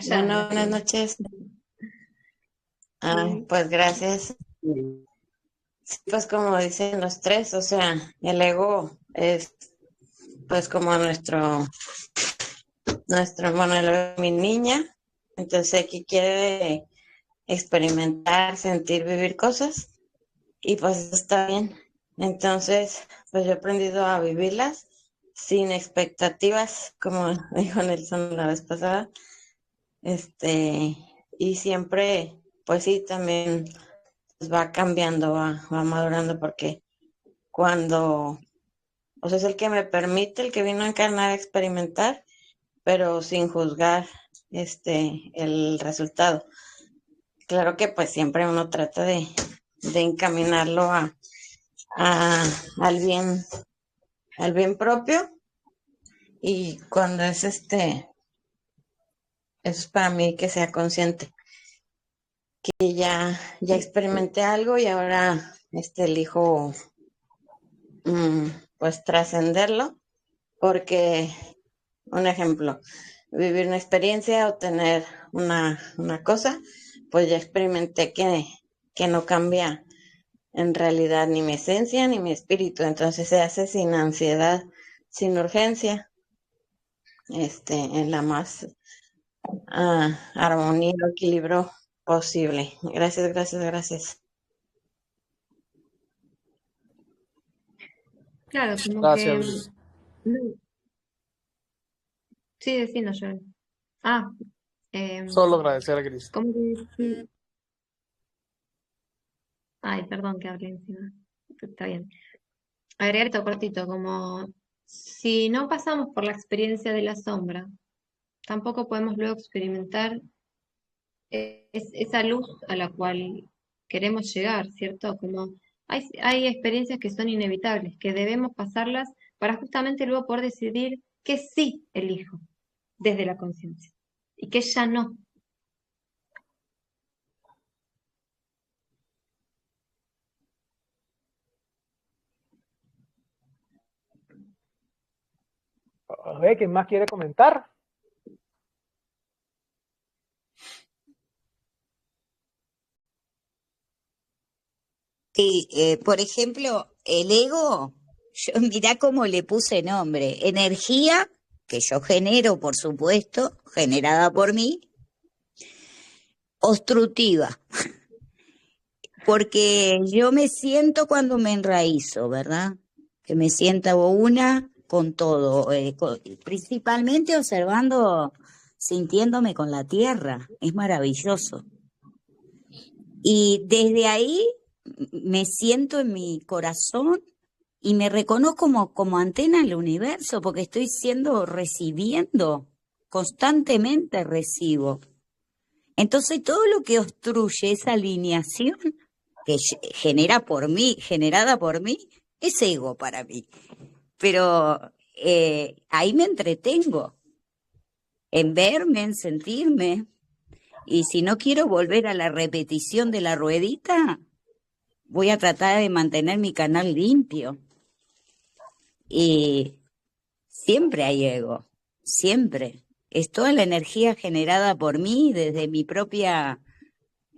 Bueno, buenas noches. Pues gracias. Sí, pues como dicen los tres, o sea, el ego es pues como bueno, el ego es mi niña, entonces aquí quiere experimentar, sentir, vivir cosas y pues está bien. Entonces, pues yo he aprendido a vivirlas sin expectativas, como dijo Nelson la vez pasada, y siempre, pues sí, también pues, va cambiando, va madurando, porque cuando, o sea, es el que me permite, el que vino a encarnar a experimentar, pero sin juzgar el resultado. Claro que pues siempre uno trata de encaminarlo a, al bien, al bien propio, y cuando es para mí que sea consciente que ya experimenté algo y ahora elijo pues trascenderlo, porque un ejemplo, vivir una experiencia o tener una cosa, pues ya experimenté que no cambia en realidad ni mi esencia ni mi espíritu, entonces se hace sin ansiedad, sin urgencia, en la más armonía o equilibrio posible. Gracias, gracias, gracias. Claro, como que... Gracias. Sí, decinos, Joel. Ah, Solo agradecer a Gris. como que... sí. Ay, perdón que hablé encima. Está bien. Agregar esto cortito, como si no pasamos por la experiencia de la sombra, tampoco podemos luego experimentar esa luz a la cual queremos llegar, ¿cierto? Como hay experiencias que son inevitables, que debemos pasarlas para justamente luego poder decidir que sí elijo desde la conciencia y que ya no. A ver, ¿quién más quiere comentar? Sí, por ejemplo, el ego, yo mirá cómo le puse nombre. Energía, que yo genero, por supuesto, generada por mí, obstructiva, porque yo me siento cuando me enraizo, ¿verdad? Que me siento una con todo, principalmente observando, sintiéndome con la tierra, es maravilloso. Y desde ahí me siento en mi corazón y me reconozco como antena al universo, porque estoy recibiendo, constantemente recibo. Entonces todo lo que obstruye esa alineación que generada por mí, es ego para mí. Pero ahí me entretengo, en verme, en sentirme. Y si no quiero volver a la repetición de la ruedita, voy a tratar de mantener mi canal limpio. Y siempre hay ego, siempre. Es toda la energía generada por mí desde mi propia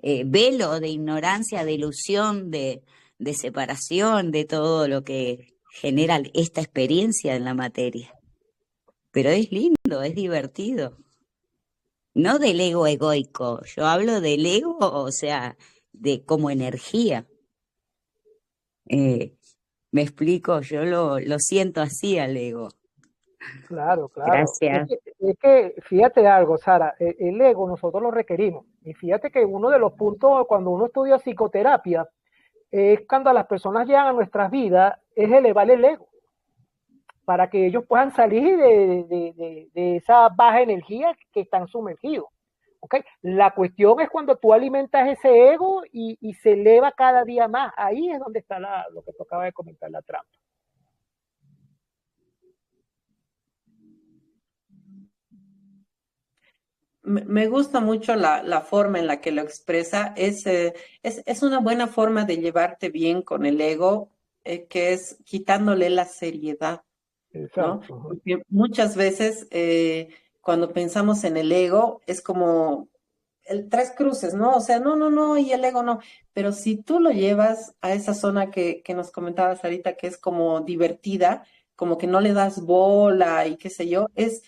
velo de ignorancia, de ilusión, de separación, de todo lo que genera esta experiencia en la materia. Pero es lindo, es divertido. No del ego egoico, yo hablo del ego, o sea, de como energía. Me explico, yo lo siento así al ego. Claro, claro. Gracias. Es que fíjate algo, Sara, el ego nosotros lo requerimos. Y fíjate que uno de los puntos cuando uno estudia psicoterapia es cuando las personas llegan a nuestras vidas, es elevar el ego para que ellos puedan salir de esa baja energía que están sumergidos. ¿Okay? La cuestión es cuando tú alimentas ese ego y se eleva cada día más. Ahí es donde está lo que tú acabas de comentar, la trampa. Me gusta mucho la forma en la que lo expresa. Es una buena forma de llevarte bien con el ego, que es quitándole la seriedad, ¿no? Exacto. Porque muchas veces cuando pensamos en el ego es como tres cruces, ¿no? O sea, no, y el ego no. Pero si tú lo llevas a esa zona que nos comentabas ahorita, que es como divertida, como que no le das bola y qué sé yo, es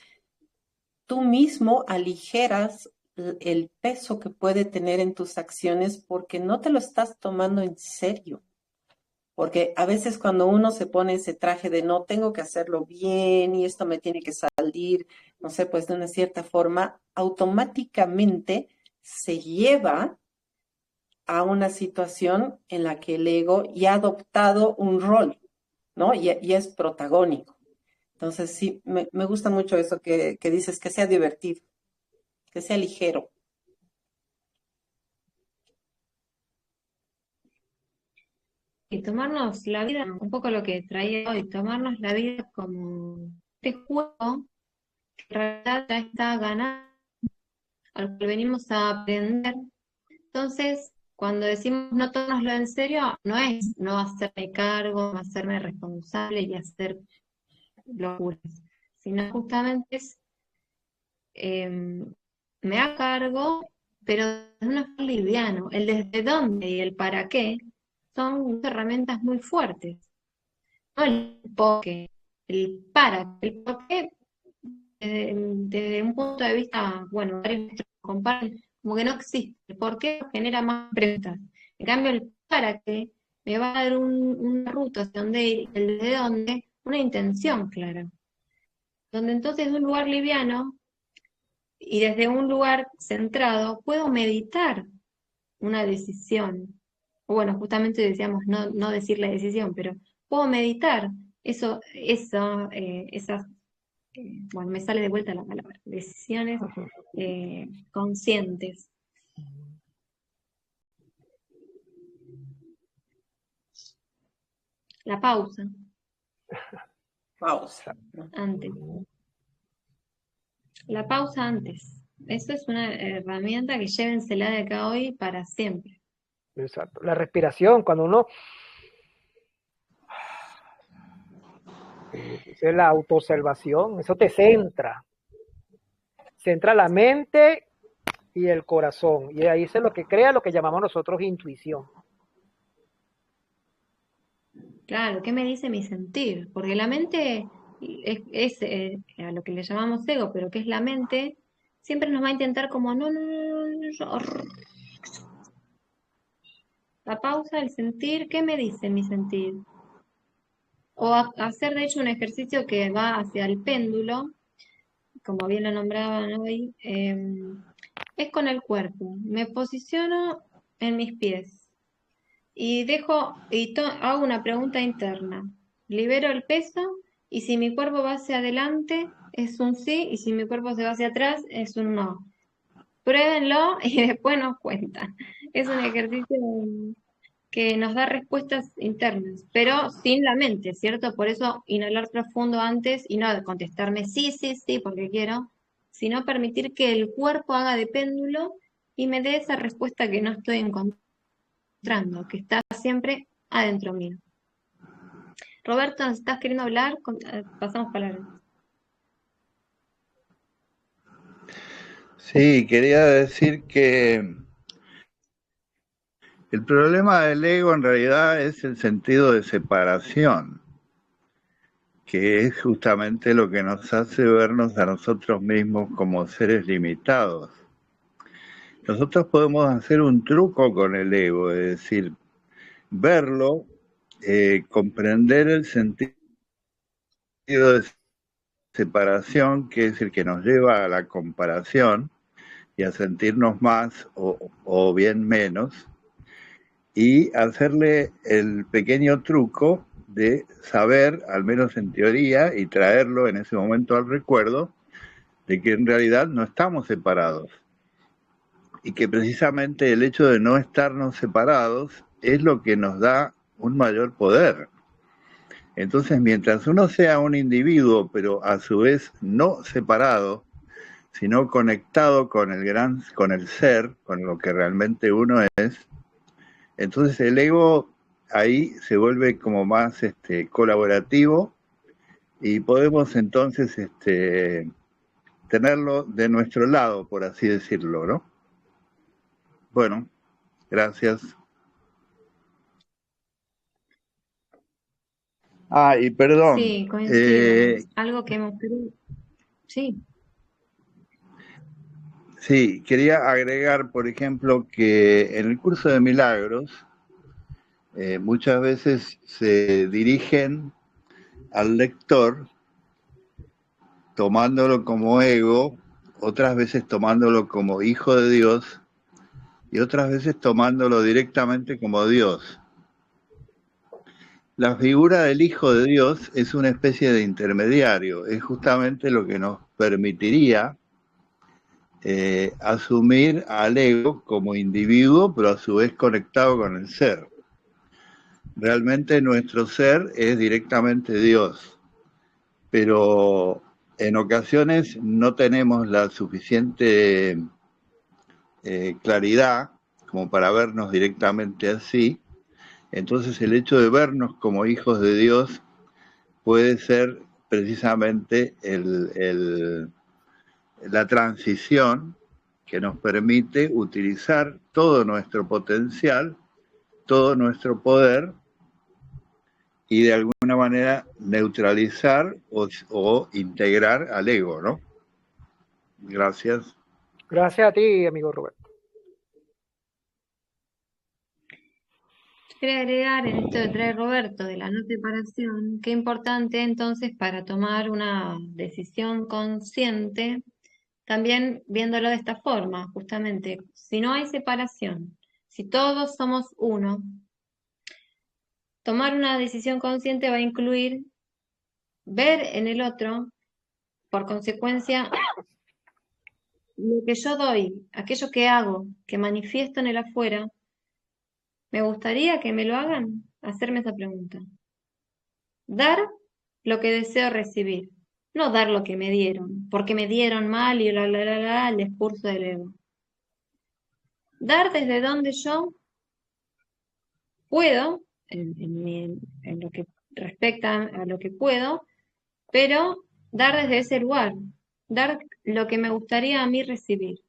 tú mismo aligeras el peso que puede tener en tus acciones porque no te lo estás tomando en serio. Porque a veces cuando uno se pone ese traje de no tengo que hacerlo bien y esto me tiene que salir, no sé, pues de una cierta forma, automáticamente se lleva a una situación en la que el ego ya ha adoptado un rol, ¿no? Y es protagónico. Entonces, sí, me gusta mucho eso que dices, que sea divertido, que sea ligero. Y tomarnos la vida, un poco lo que traía hoy, tomarnos la vida como este juego que en realidad ya está ganado, al cual venimos a aprender. Entonces, cuando decimos no tomárnoslo en serio, no es no hacerme cargo, no hacerme responsable y hacer locuras, sino justamente es me hago cargo, pero de una forma liviano. El desde dónde y el para qué son herramientas muy fuertes. No el por qué, el para, el por qué, desde un punto de vista, bueno, varios comparan, como que no existe. El por qué genera más preguntas. En cambio, el para qué me va a dar una ruta hacia dónde ir, el desde dónde, una intención clara. Donde entonces de un lugar liviano y desde un lugar centrado puedo meditar una decisión. O bueno, justamente decíamos no decir la decisión, pero puedo meditar esas, bueno, me sale de vuelta la palabra, decisiones conscientes. La pausa. Pausa. Antes. La pausa antes. Eso es una herramienta que llévensela de acá hoy para siempre. Exacto. La respiración, cuando uno... Esa es la autoobservación, eso te centra. Centra la mente y el corazón. Y ahí es lo que crea lo que llamamos nosotros intuición. Claro, ¿qué me dice mi sentir? Porque la mente es a lo que le llamamos ego, pero que es la mente, siempre nos va a intentar como, no. La pausa, el sentir, ¿qué me dice mi sentir? O hacer de hecho un ejercicio que va hacia el péndulo, como bien lo nombraban hoy, es con el cuerpo. Me posiciono en mis pies y hago una pregunta interna. Libero el peso y si mi cuerpo va hacia adelante es un sí y si mi cuerpo se va hacia atrás es un no. Pruébenlo y después nos cuentan. Es un ejercicio que nos da respuestas internas, pero sin la mente, ¿cierto? Por eso inhalar profundo antes y no contestarme sí, porque quiero, sino permitir que el cuerpo haga de péndulo y me dé esa respuesta que no estoy encontrando, que está siempre adentro mío. Roberto, ¿nos estás queriendo hablar? Pasamos palabra. Sí, quería decir que el problema del ego en realidad es el sentido de separación, que es justamente lo que nos hace vernos a nosotros mismos como seres limitados. Nosotros podemos hacer un truco con el ego, es decir, verlo, comprender el sentido de separación, que es el que nos lleva a la comparación y a sentirnos más o bien menos, y hacerle el pequeño truco de saber, al menos en teoría, y traerlo en ese momento al recuerdo, de que en realidad no estamos separados. Y que precisamente el hecho de no estarnos separados es lo que nos da un mayor poder. Entonces, mientras uno sea un individuo, pero a su vez no separado, sino conectado con el ser, con lo que realmente uno es, entonces el ego ahí se vuelve como más colaborativo y podemos entonces tenerlo de nuestro lado, por así decirlo, ¿no? Bueno, gracias. Y perdón, Sí, coincido. Algo que hemos... Sí. sí, quería agregar, por ejemplo, que en el curso de milagros muchas veces se dirigen al lector tomándolo como ego, otras veces tomándolo como hijo de Dios y otras veces tomándolo directamente como Dios. La figura del Hijo de Dios es una especie de intermediario, es justamente lo que nos permitiría asumir al ego como individuo, pero a su vez conectado con el ser. Realmente nuestro ser es directamente Dios, pero en ocasiones no tenemos la suficiente claridad como para vernos directamente así. Entonces el hecho de vernos como hijos de Dios puede ser precisamente la transición que nos permite utilizar todo nuestro potencial, todo nuestro poder y de alguna manera neutralizar o integrar al ego, ¿no? Gracias. Gracias a ti, amigo Roberto. Quería agregar en esto que trae Roberto de la no separación, qué importante entonces para tomar una decisión consciente, también viéndolo de esta forma, justamente, si no hay separación, si todos somos uno, tomar una decisión consciente va a incluir ver en el otro, por consecuencia, lo que yo doy, aquello que hago, que manifiesto en el afuera. Me gustaría que me lo hagan, hacerme esa pregunta. Dar lo que deseo recibir, no dar lo que me dieron, porque me dieron mal y el discurso del ego. Dar desde donde yo puedo, en lo que respecta a lo que puedo, pero dar desde ese lugar, dar lo que me gustaría a mí recibir,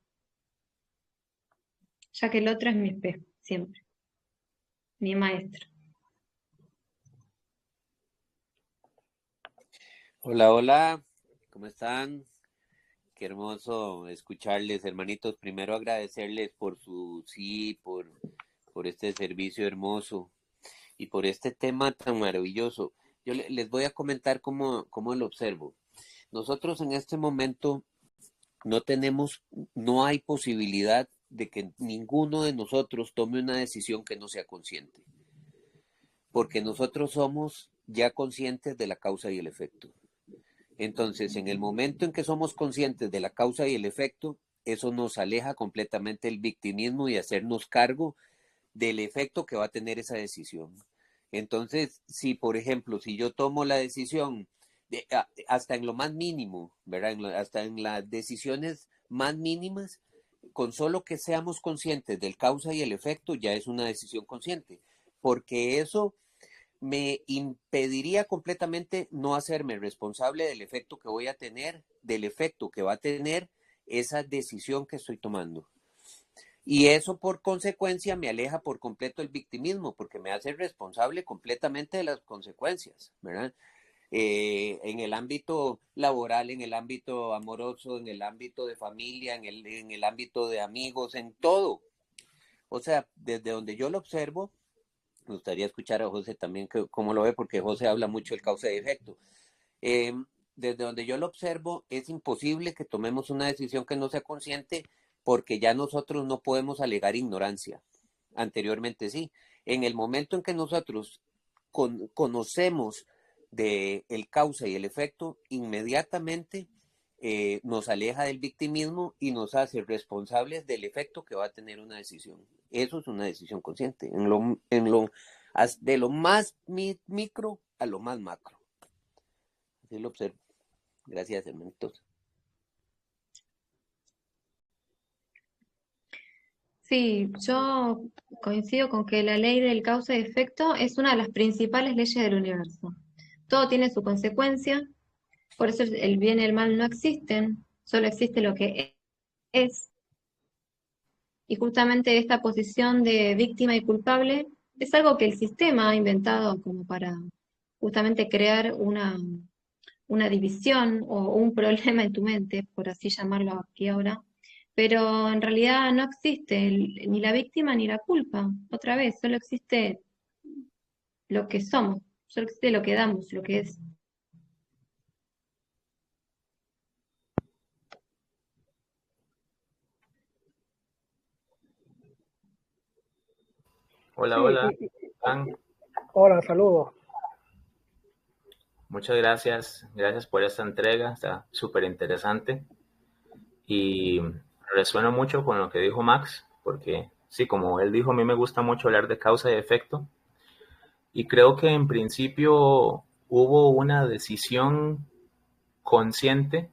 ya que el otro es mi espejo, siempre, mi maestro. Hola, hola, ¿cómo están? Qué hermoso escucharles, hermanitos. Primero agradecerles por su sí, por este servicio hermoso y por este tema tan maravilloso. Yo les voy a comentar cómo lo observo. Nosotros en este momento no hay posibilidad de que ninguno de nosotros tome una decisión que no sea consciente, porque nosotros somos ya conscientes de la causa y el efecto. Entonces, en el momento en que somos conscientes de la causa y el efecto, eso nos aleja completamente del victimismo y hacernos cargo del efecto que va a tener esa decisión. Entonces, si por ejemplo, si yo tomo la decisión, hasta en lo más mínimo, ¿verdad? Hasta en las decisiones más mínimas, con solo que seamos conscientes del causa y el efecto, ya es una decisión consciente, porque eso me impediría completamente no hacerme responsable del efecto que voy a tener, del efecto que va a tener esa decisión que estoy tomando. Y eso por consecuencia me aleja por completo del victimismo, porque me hace responsable completamente de las consecuencias, ¿verdad? En el ámbito laboral, en el ámbito amoroso, en el ámbito de familia, en el ámbito de amigos, en todo. O sea, desde donde yo lo observo, me gustaría escuchar a José también cómo lo ve, porque José habla mucho del causa y efecto. Desde donde yo lo observo, es imposible que tomemos una decisión que no sea consciente, porque ya nosotros no podemos alegar ignorancia. Anteriormente sí. En el momento en que nosotros conocemos del causa y el efecto, inmediatamente nos aleja del victimismo y nos hace responsables del efecto que va a tener una decisión. Eso es una decisión consciente, de lo más micro a lo más macro. Así lo observo. Gracias, hermanitos. Sí, yo coincido con que la ley del causa y efecto es una de las principales leyes del universo. Todo tiene su consecuencia, por eso el bien y el mal no existen, solo existe lo que es. Y justamente esta posición de víctima y culpable es algo que el sistema ha inventado como para justamente crear una división o un problema en tu mente, por así llamarlo aquí ahora, pero en realidad no existe ni la víctima ni la culpa. Otra vez, solo existe lo que somos, solo existe lo que damos, lo que es. Hola, Sí, hola. Juan. hola, saludos. Muchas gracias. Gracias por esta entrega. Está súper interesante. Y resueno mucho con lo que dijo Max, porque sí, como él dijo, a mí me gusta mucho hablar de causa y efecto. Y creo que en principio hubo una decisión consciente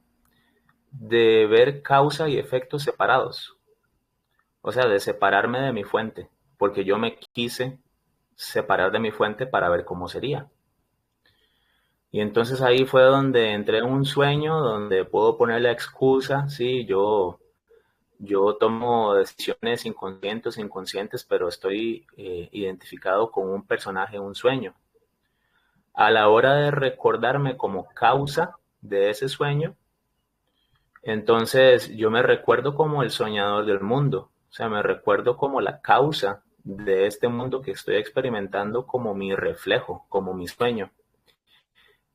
de ver causa y efecto separados. O sea, de separarme de mi fuente, porque yo me quise separar de mi fuente para ver cómo sería. Y entonces ahí fue donde entré en un sueño donde puedo poner la excusa, sí, yo tomo decisiones inconscientes, inconscientes, pero estoy identificado con un personaje en un sueño. A la hora de recordarme como causa de ese sueño, entonces yo me recuerdo como el soñador del mundo, o sea, me recuerdo como la causa de este mundo que estoy experimentando como mi reflejo, como mi sueño.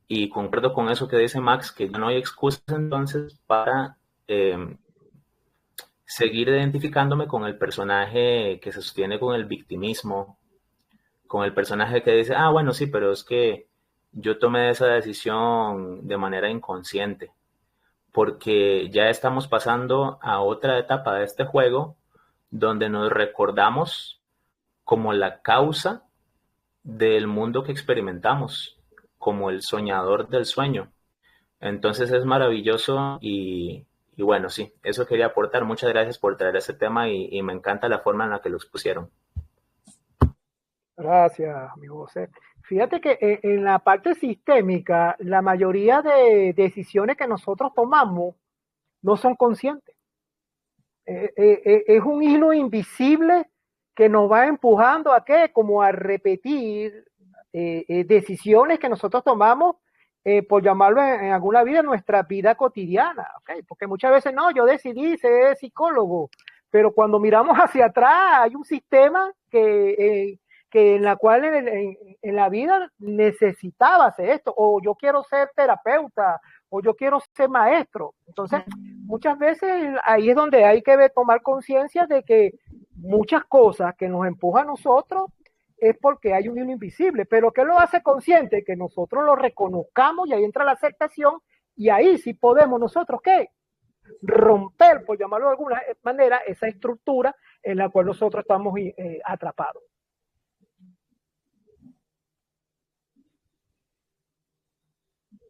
Y concuerdo con eso que dice Max, que ya no hay excusas entonces para seguir identificándome con el personaje que se sostiene con el victimismo, con el personaje que dice, ah, bueno, sí, pero es que yo tomé esa decisión de manera inconsciente, porque ya estamos pasando a otra etapa de este juego donde nos recordamos como la causa del mundo que experimentamos, como el soñador del sueño. Entonces es maravilloso y bueno, sí, eso quería aportar. Muchas gracias por traer ese tema y me encanta la forma en la que lo expusieron. Gracias, amigo José. Fíjate que en la parte sistémica, la mayoría de decisiones que nosotros tomamos no son conscientes. Es un hilo invisible que nos va empujando a qué, como a repetir decisiones que nosotros tomamos, por llamarlo en alguna vida, en nuestra vida cotidiana, ¿okay? Porque muchas veces no, yo decidí ser psicólogo, pero cuando miramos hacia atrás hay un sistema que en la cual en la vida necesitaba hacer esto, o yo quiero ser terapeuta, o yo quiero ser maestro. Entonces, muchas veces ahí es donde hay que tomar conciencia de que muchas cosas que nos empujan a nosotros es porque hay un hilo invisible, pero ¿qué lo hace consciente? Que nosotros lo reconozcamos y ahí entra la aceptación y ahí sí podemos nosotros, ¿qué? Romper, por llamarlo de alguna manera, esa estructura en la cual nosotros estamos atrapados.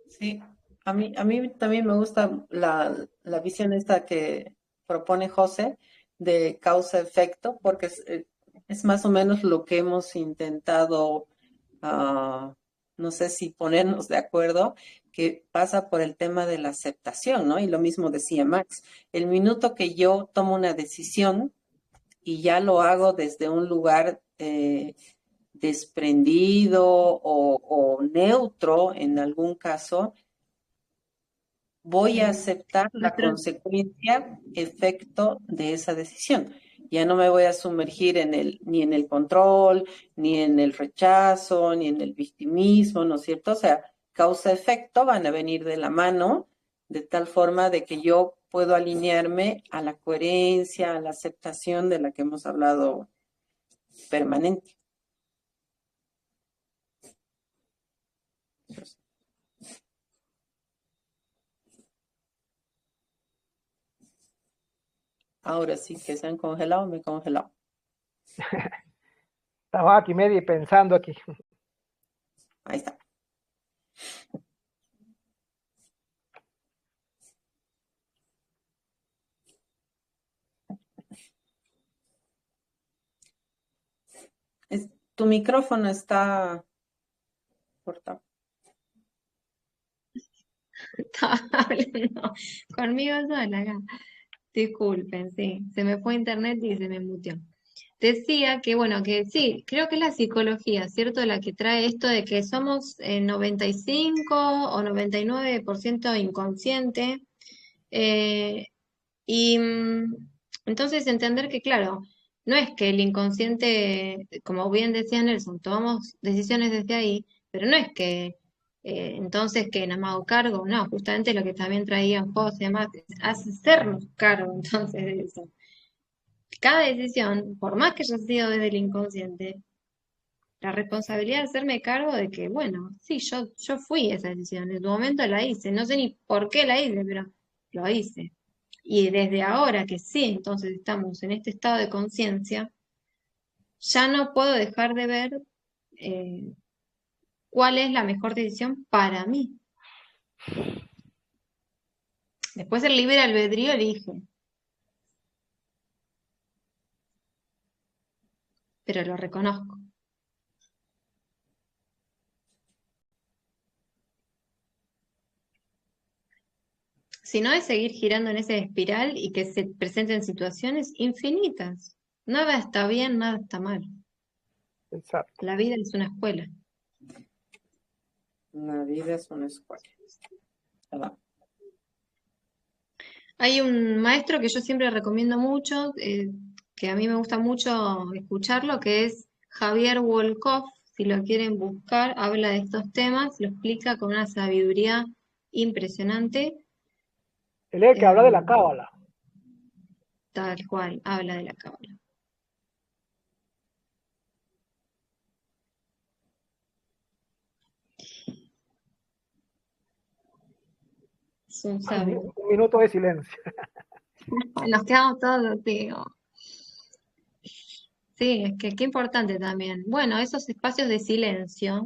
Sí, a mí también me gusta la visión esta que propone José de causa-efecto, porque es más o menos lo que hemos intentado, no sé si ponernos de acuerdo, que pasa por el tema de la aceptación, ¿no? Y lo mismo decía Max, el minuto que yo tomo una decisión y ya lo hago desde un lugar desprendido o neutro en algún caso, voy a aceptar la consecuencia, efecto de esa decisión. Ya no me voy a sumergir ni en el control, ni en el rechazo, ni en el victimismo, ¿no es cierto? O sea, causa-efecto van a venir de la mano de tal forma de que yo puedo alinearme a la coherencia, a la aceptación de la que hemos hablado permanente. Ahora sí que se han congelado, me he congelado. Estaba aquí medio pensando aquí. Ahí está. Tu micrófono está cortado. Estaba hablando conmigo sola acá. Disculpen, sí, se me fue internet y se me muteó. Decía que, bueno, que sí, creo que es la psicología, ¿cierto? La que trae esto de que somos 95 o 99% inconsciente. Y entonces entender que, claro, no es que el inconsciente, como bien decía Nelson, tomamos decisiones desde ahí, pero no es que entonces que no me hago cargo, no, justamente lo que también traían José y demás, es hacernos cargo entonces de eso. Cada decisión, por más que haya sido desde el inconsciente, la responsabilidad de hacerme cargo de que, bueno, sí, yo fui esa decisión, en su momento la hice, no sé ni por qué la hice, pero lo hice. Y desde ahora que sí, entonces estamos en este estado de conciencia, ya no puedo dejar de ver eh, cuál es la mejor decisión para mí. Después el libre albedrío elige, pero lo reconozco. Si no es seguir girando en esa espiral y que se presenten situaciones infinitas. Nada está bien, nada está mal. Exacto. La vida es una escuela. La vida es una escuela. ¿Verdad? Hay un maestro que yo siempre recomiendo mucho, que a mí me gusta mucho escucharlo, que es Javier Wolkoff. Si lo quieren buscar, habla de estos temas, lo explica con una sabiduría impresionante. Él es el que habla de la cábala. Tal cual, habla de la cábala. Es un sabio. Un minuto de silencio. Nos quedamos todos, digo. Sí, es que qué importante también. Bueno, esos espacios de silencio,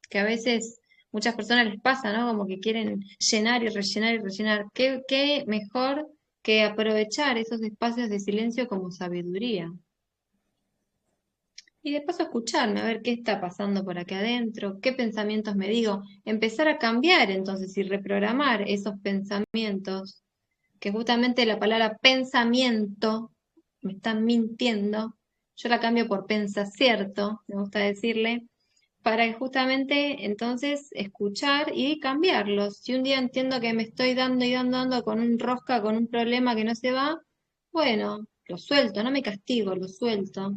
que a veces muchas personas les pasa, ¿no? Como que quieren llenar y rellenar y rellenar. ¿Qué mejor que aprovechar esos espacios de silencio como sabiduría? Y de paso escucharme, a ver qué está pasando por acá adentro, qué pensamientos me digo, empezar a cambiar entonces y reprogramar esos pensamientos, que justamente la palabra pensamiento me están mintiendo, yo la cambio por pensacierto, me gusta decirle, para que justamente entonces escuchar y cambiarlos. Si un día entiendo que me estoy dando y dando, dando con un rosca, con un problema que no se va, bueno, lo suelto, no me castigo, lo suelto.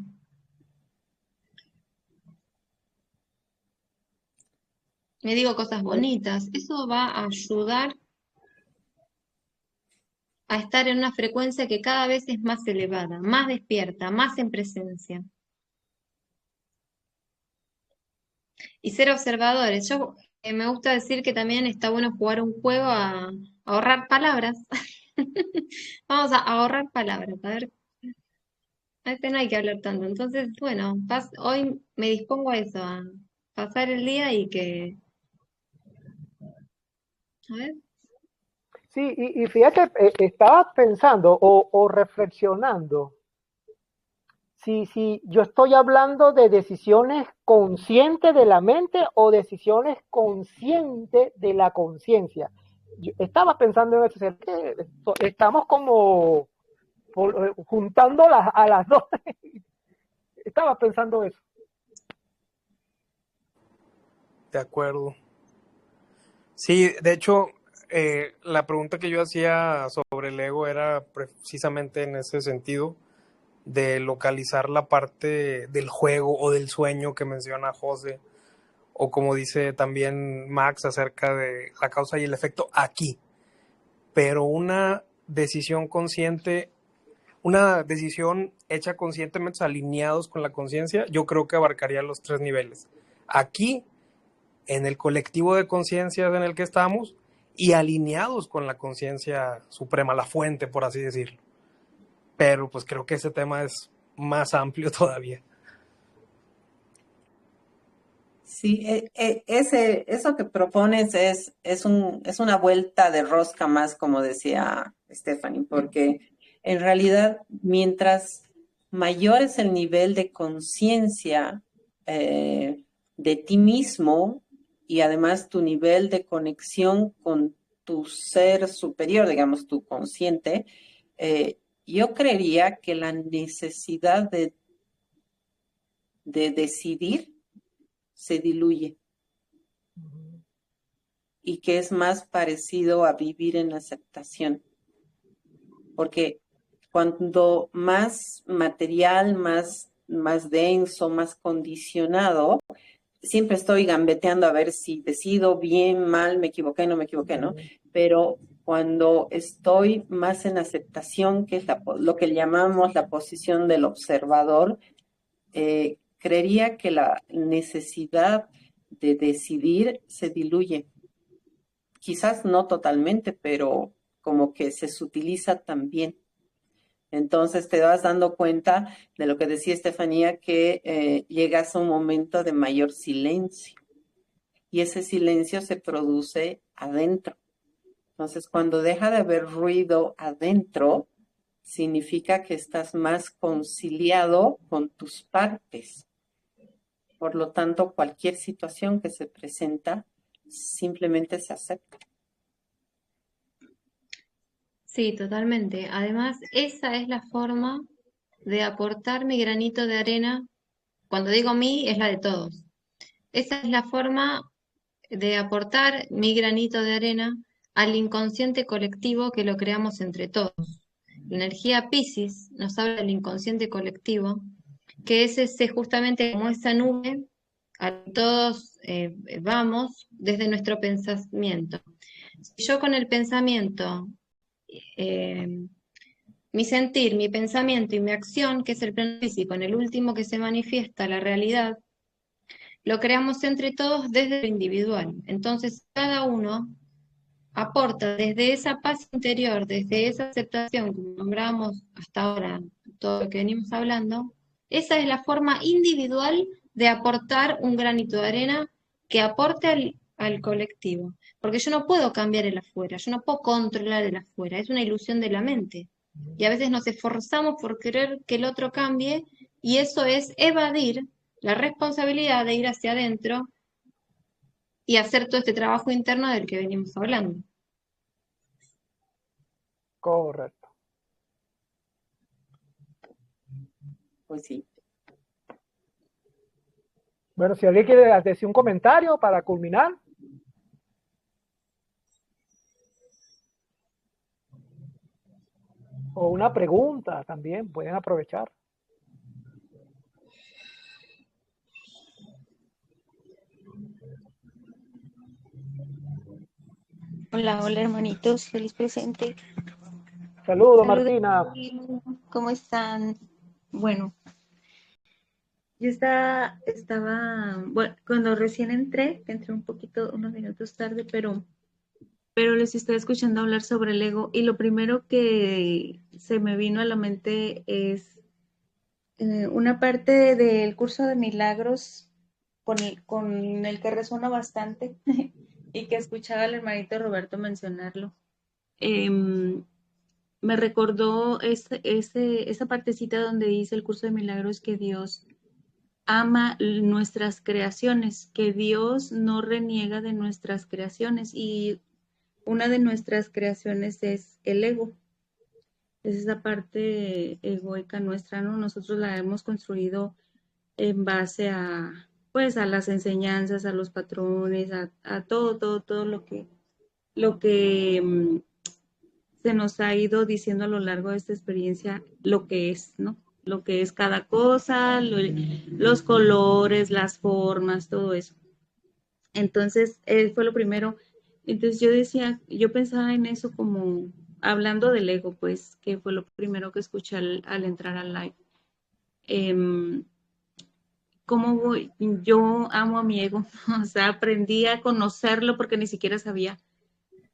Me digo cosas bonitas, eso va a ayudar a estar en una frecuencia que cada vez es más elevada, más despierta, más en presencia. Y ser observadores. Yo me gusta decir que también está bueno jugar un juego a ahorrar palabras. Vamos a ahorrar palabras, a veces no hay que hablar tanto. Entonces, bueno, hoy me dispongo a eso, a pasar el día y que... A ver. Sí, y fíjate, estaba pensando o reflexionando si yo estoy hablando de decisiones conscientes de la mente o decisiones conscientes de la conciencia. Yo estaba pensando en eso, que estamos como juntando a las dos. Estaba pensando eso. De acuerdo. Sí, de hecho, la pregunta que yo hacía sobre el ego era precisamente en ese sentido, de localizar la parte del juego o del sueño que menciona José, o como dice también Max acerca de la causa y el efecto aquí. Pero una decisión consciente, una decisión hecha conscientemente, alineados con la conciencia, yo creo que abarcaría los 3 niveles. Aquí, en el colectivo de conciencias en el que estamos, y alineados con la conciencia suprema, la fuente, por así decirlo. Pero pues creo que ese tema es más amplio todavía. Sí, eso que propones es una vuelta de rosca más, como decía Stephanie, porque en realidad mientras mayor es el nivel de conciencia de ti mismo y además tu nivel de conexión con tu ser superior, digamos, tu consciente, Yo creería que la necesidad de decidir se diluye y que es más parecido a vivir en aceptación. Porque cuando más material, más denso, más condicionado, siempre estoy gambeteando a ver si decido bien, mal, me equivoqué, no me equivoqué, ¿no? Pero cuando estoy más en aceptación, que es lo que llamamos la posición del observador, creería que la necesidad de decidir se diluye. Quizás no totalmente, pero como que se sutiliza también. Entonces te vas dando cuenta de lo que decía Estefanía, que llegas a un momento de mayor silencio y ese silencio se produce adentro. Entonces cuando deja de haber ruido adentro, significa que estás más conciliado con tus partes. Por lo tanto, cualquier situación que se presenta simplemente se acepta. Sí, totalmente. Además, esa es la forma de aportar mi granito de arena. Cuando digo mí, es la de todos. Esa es la forma de aportar mi granito de arena al inconsciente colectivo que lo creamos entre todos. La energía Piscis nos habla del inconsciente colectivo, que es ese justamente como esa nube a la que todos vamos desde nuestro pensamiento. Si yo con el pensamiento, mi sentir, mi pensamiento y mi acción, que es el plano físico, en el último que se manifiesta la realidad, lo creamos entre todos desde lo individual. Entonces, cada uno aporta desde esa paz interior, desde esa aceptación, como nombramos hasta ahora, todo lo que venimos hablando, esa es la forma individual de aportar un granito de arena que aporte al colectivo. Porque yo no puedo cambiar el afuera, yo no puedo controlar el afuera, es una ilusión de la mente. Y a veces nos esforzamos por querer que el otro cambie y eso es evadir la responsabilidad de ir hacia adentro y hacer todo este trabajo interno del que venimos hablando. Correcto. Pues sí. Bueno, si alguien quiere decir un comentario para culminar. O una pregunta también, pueden aprovechar. Hola, hola hermanitos, feliz presente. Saludos, Martina. ¿Cómo están? Bueno, yo estaba, bueno, cuando recién entré un poquito, unos minutos tarde, pero les estoy escuchando hablar sobre el ego y lo primero que se me vino a la mente es una parte del curso de milagros con el que resuena bastante y que escuchaba al hermanito Roberto mencionarlo. Me recordó esa partecita donde dice el curso de milagros que Dios ama nuestras creaciones, que Dios no reniega de nuestras creaciones y una de nuestras creaciones es el ego. Es esa parte egoica nuestra, ¿no? Nosotros la hemos construido en base a, pues, a las enseñanzas, a los patrones, a todo lo que se nos ha ido diciendo a lo largo de esta experiencia lo que es, ¿no? Lo que es cada cosa, los colores, las formas, todo eso. Entonces, fue lo primero. Entonces yo pensaba en eso como hablando del ego, pues, que fue lo primero que escuché al entrar al live. ¿Cómo voy? Yo amo a mi ego, o sea, aprendí a conocerlo porque ni siquiera sabía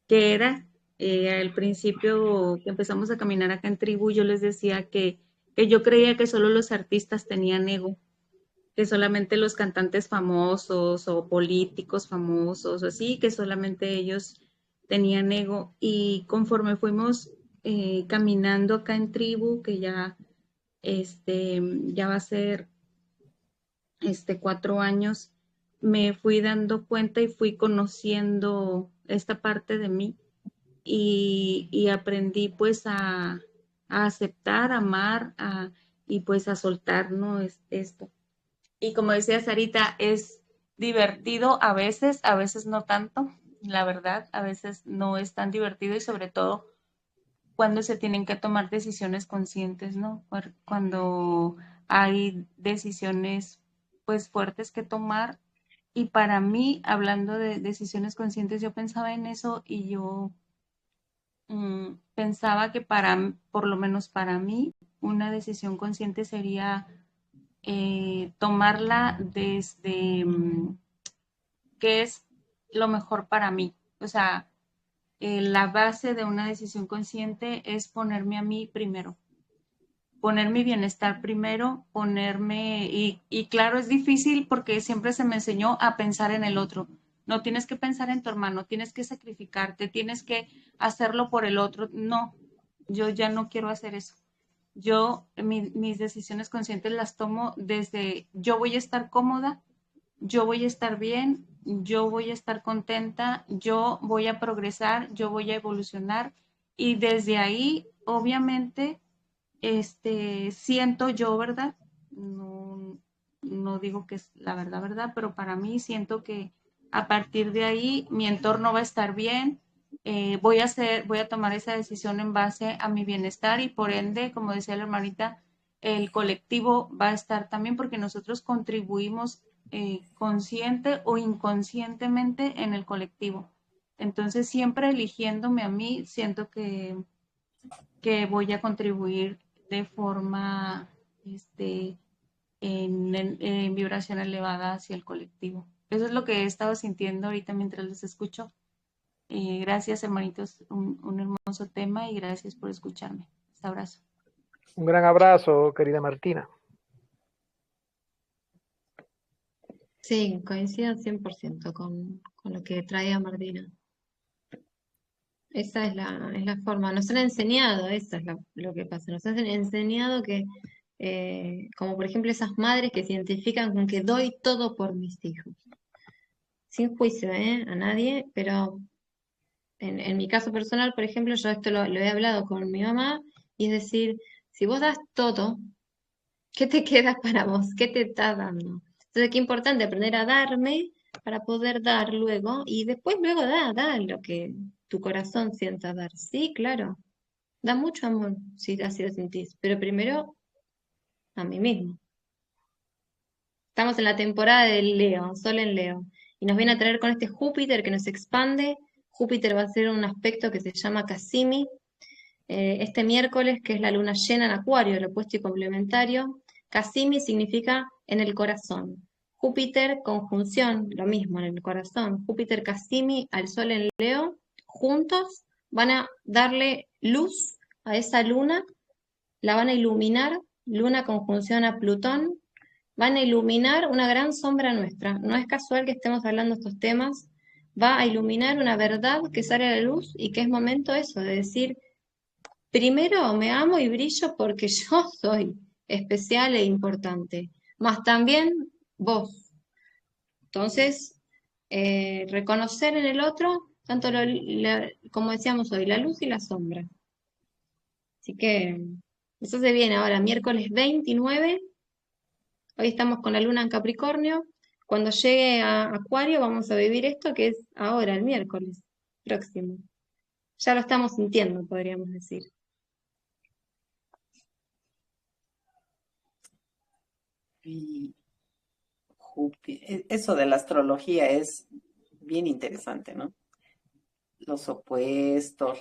qué era. Al principio que empezamos a caminar acá en tribu, yo les decía que yo creía que solo los artistas tenían ego, que solamente los cantantes famosos o políticos famosos, así, que solamente ellos tenían ego. Y conforme fuimos caminando acá en tribu, que ya va a ser 4 años, me fui dando cuenta y fui conociendo esta parte de mí y aprendí pues a aceptar, amar, y pues a soltar, ¿no? Esto. Y como decía Sarita, es divertido a veces no tanto, la verdad, a veces no es tan divertido y sobre todo cuando se tienen que tomar decisiones conscientes, ¿no? Cuando hay decisiones pues fuertes que tomar. Y para mí, hablando de decisiones conscientes, yo pensaba en eso y yo pensaba que por lo menos para mí, una decisión consciente sería tomarla desde qué es lo mejor para mí. O sea, la base de una decisión consciente es ponerme a mí primero, poner mi bienestar primero, y claro, es difícil porque siempre se me enseñó a pensar en el otro. No tienes que pensar en tu hermano, tienes que sacrificarte, tienes que hacerlo por el otro. No, yo ya no quiero hacer eso. Yo mis decisiones conscientes las tomo desde yo voy a estar cómoda, yo voy a estar bien, yo voy a estar contenta, yo voy a progresar, yo voy a evolucionar y desde ahí, obviamente, siento yo, ¿verdad? No, no digo que es la verdad, ¿verdad? Pero para mí siento que a partir de ahí mi entorno va a estar bien, voy a tomar esa decisión en base a mi bienestar y por ende, como decía la hermanita, el colectivo va a estar también porque nosotros contribuimos consciente o inconscientemente en el colectivo. Entonces, siempre eligiéndome a mí, siento que voy a contribuir de forma en vibración elevada hacia el colectivo. Eso es lo que he estado sintiendo ahorita mientras les escucho. Gracias, hermanitos, un hermoso tema y gracias por escucharme. Un abrazo. Un gran abrazo, querida Martina. Sí, coincido 100% con lo que traía Martina. Esa es la forma. Nos han enseñado, eso es lo que pasa. Nos han enseñado que, como por ejemplo esas madres que se identifican con que doy todo por mis hijos. Sin juicio, a nadie, pero en mi caso personal, por ejemplo, yo esto lo he hablado con mi mamá, y es decir, si vos das todo, ¿qué te queda para vos? ¿Qué te está dando? Entonces, qué importante aprender a darme para poder dar luego, y después luego da lo que tu corazón sienta dar. Sí, claro, da mucho amor si así lo sentís, pero primero a mí mismo. Estamos en la temporada del Leo, Sol en Leo, y nos viene a traer con este Júpiter que nos expande. Júpiter va a ser un aspecto que se llama Casimi, este miércoles, que es la luna llena en Acuario, el opuesto y complementario. Casimi significa en el corazón. Júpiter, conjunción, lo mismo en el corazón. Júpiter, Casimi, al Sol en Leo, juntos van a darle luz a esa luna, la van a iluminar, luna conjunción a Plutón, van a iluminar una gran sombra nuestra. No es casual que estemos hablando de estos temas, va a iluminar una verdad que sale a la luz y que es momento eso, de decir, primero me amo y brillo porque yo soy especial e importante, más también vos. Entonces, reconocer en el otro, tanto como decíamos hoy, la luz y la sombra. Así que eso se viene ahora, miércoles 29. Hoy estamos con la luna en Capricornio. Cuando llegue a Acuario vamos a vivir esto que es ahora, el miércoles próximo. Ya lo estamos sintiendo, podríamos decir. Y eso de la astrología es bien interesante, ¿no? Los opuestos,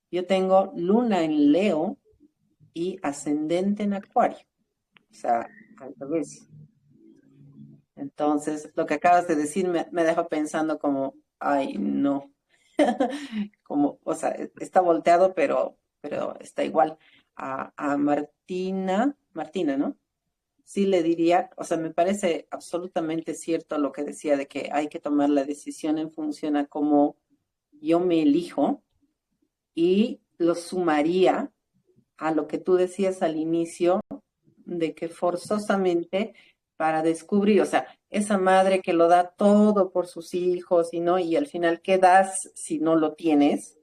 Yo tengo luna en Leo y ascendente en Acuario. O sea, al revés. Entonces, lo que acabas de decir me deja pensando como, ay, no. Como, o sea, está volteado, pero está igual. A Martina, ¿no? Sí le diría, o sea, me parece absolutamente cierto lo que decía de que hay que tomar la decisión en función a cómo yo me elijo, y lo sumaría a lo que tú decías al inicio, de que forzosamente para descubrir, o sea, esa madre que lo da todo por sus hijos y no, y al final, ¿qué das si no lo tienes?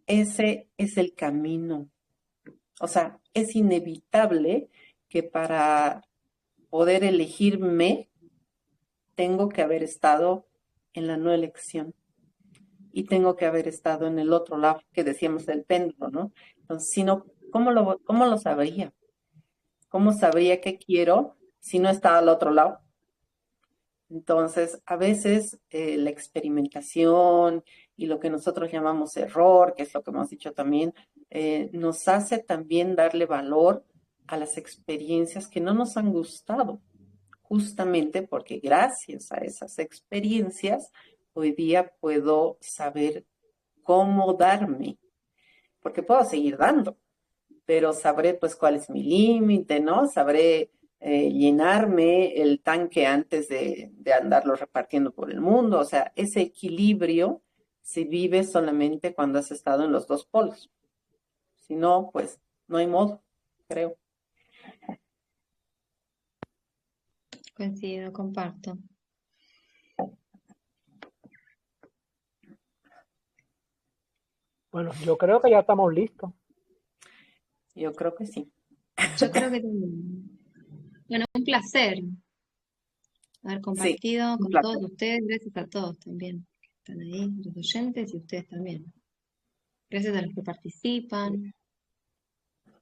Ese es el camino. O sea, es inevitable que para poder elegirme tengo que haber estado en la no elección y tengo que haber estado en el otro lado que decíamos del péndulo, ¿no? Entonces, si no, cómo lo sabría? ¿Cómo sabría qué quiero si no estaba al otro lado? Entonces, a veces la experimentación y lo que nosotros llamamos error, que es lo que hemos dicho también, nos hace también darle valor a las experiencias que no nos han gustado, justamente porque gracias a esas experiencias hoy día puedo saber cómo darme, porque puedo seguir dando, pero sabré pues cuál es mi límite, ¿no? Sabré llenarme el tanque antes de andarlo repartiendo por el mundo. O sea, ese equilibrio se vive solamente cuando has estado en los dos polos. Si no, pues no hay modo, creo. Coincido, comparto. Bueno, yo creo que ya estamos listos. Yo creo que sí. Yo creo que también. Bueno, un placer haber Sí, compartido un con placer. todos ustedes. Gracias a todos también que están ahí, los oyentes y ustedes también. Gracias a los que participan.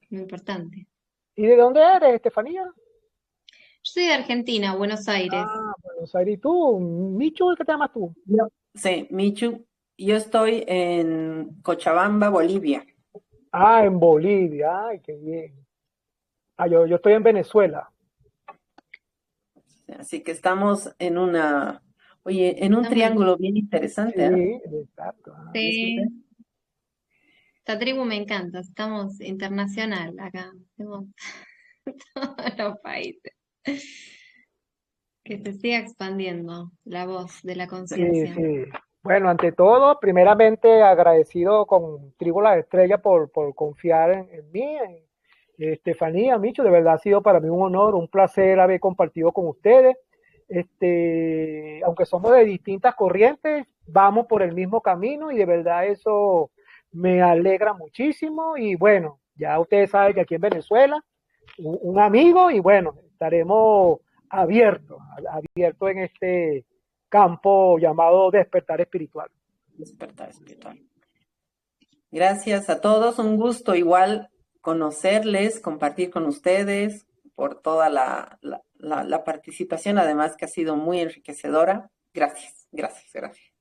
Muy importante. ¿Y de dónde eres, Estefanía? Yo soy de Argentina, Buenos Aires. Ah, Buenos Aires. ¿Y tú? Michu, ¿qué te llamas tú? Sí, Michu, yo estoy en Cochabamba, Bolivia. Ah, en Bolivia. Ay, qué bien. Ah, yo estoy en Venezuela. Así que estamos en un Estamos- triángulo bien interesante, ¿ah? Sí, exacto. Sí. Esta tribu me encanta. Estamos internacional acá. Hacemos todos los países. Que se siga expandiendo la voz de la Sí, conciencia. sí. Bueno, ante todo, primeramente agradecido con Tribu La Estrella por confiar en mí, en Estefanía, Micho, de verdad ha sido para mí un honor, un placer haber compartido con ustedes. Aunque somos de distintas corrientes, vamos por el mismo camino y de verdad eso me alegra muchísimo. Y bueno, ya ustedes saben que aquí en Venezuela, un amigo y bueno, estaremos abiertos en este campo llamado despertar espiritual. Despertar espiritual. Gracias a todos, un gusto igual conocerles, compartir con ustedes por toda la participación, además que ha sido muy enriquecedora. Gracias, gracias, gracias.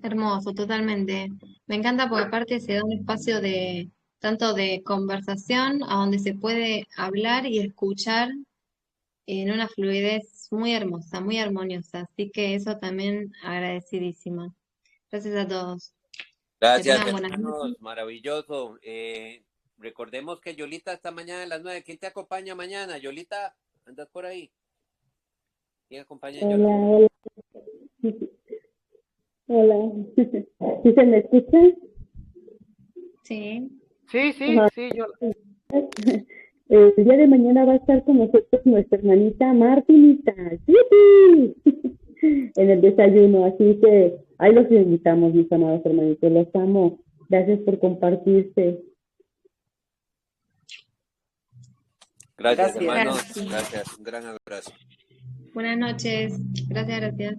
Hermoso, totalmente. Me encanta porque aparte se da un espacio de tanto de conversación a donde se puede hablar y escuchar en una fluidez muy hermosa, muy armoniosa. Así que eso también agradecidísima. Gracias a todos. Que Gracias, tengan buenas noches. hermanos, maravilloso. Recordemos que Yolita está mañana a las 9. ¿Quién te acompaña mañana? Yolita, ¿andas por ahí? ¿Quién acompaña a Yolita? Hola, hola. ¿Sí se me escucha? Sí. Sí, sí, Ajá. sí, yo. El día de mañana va a estar con nosotros nuestra hermanita Martinita, ¡yupi! En el desayuno, así que ahí los invitamos, mis amados hermanitos, los amo. Gracias por compartirse. Gracias, Gracias. hermanos. Gracias. Gracias. Un gran abrazo. Buenas noches. Gracias, gracias.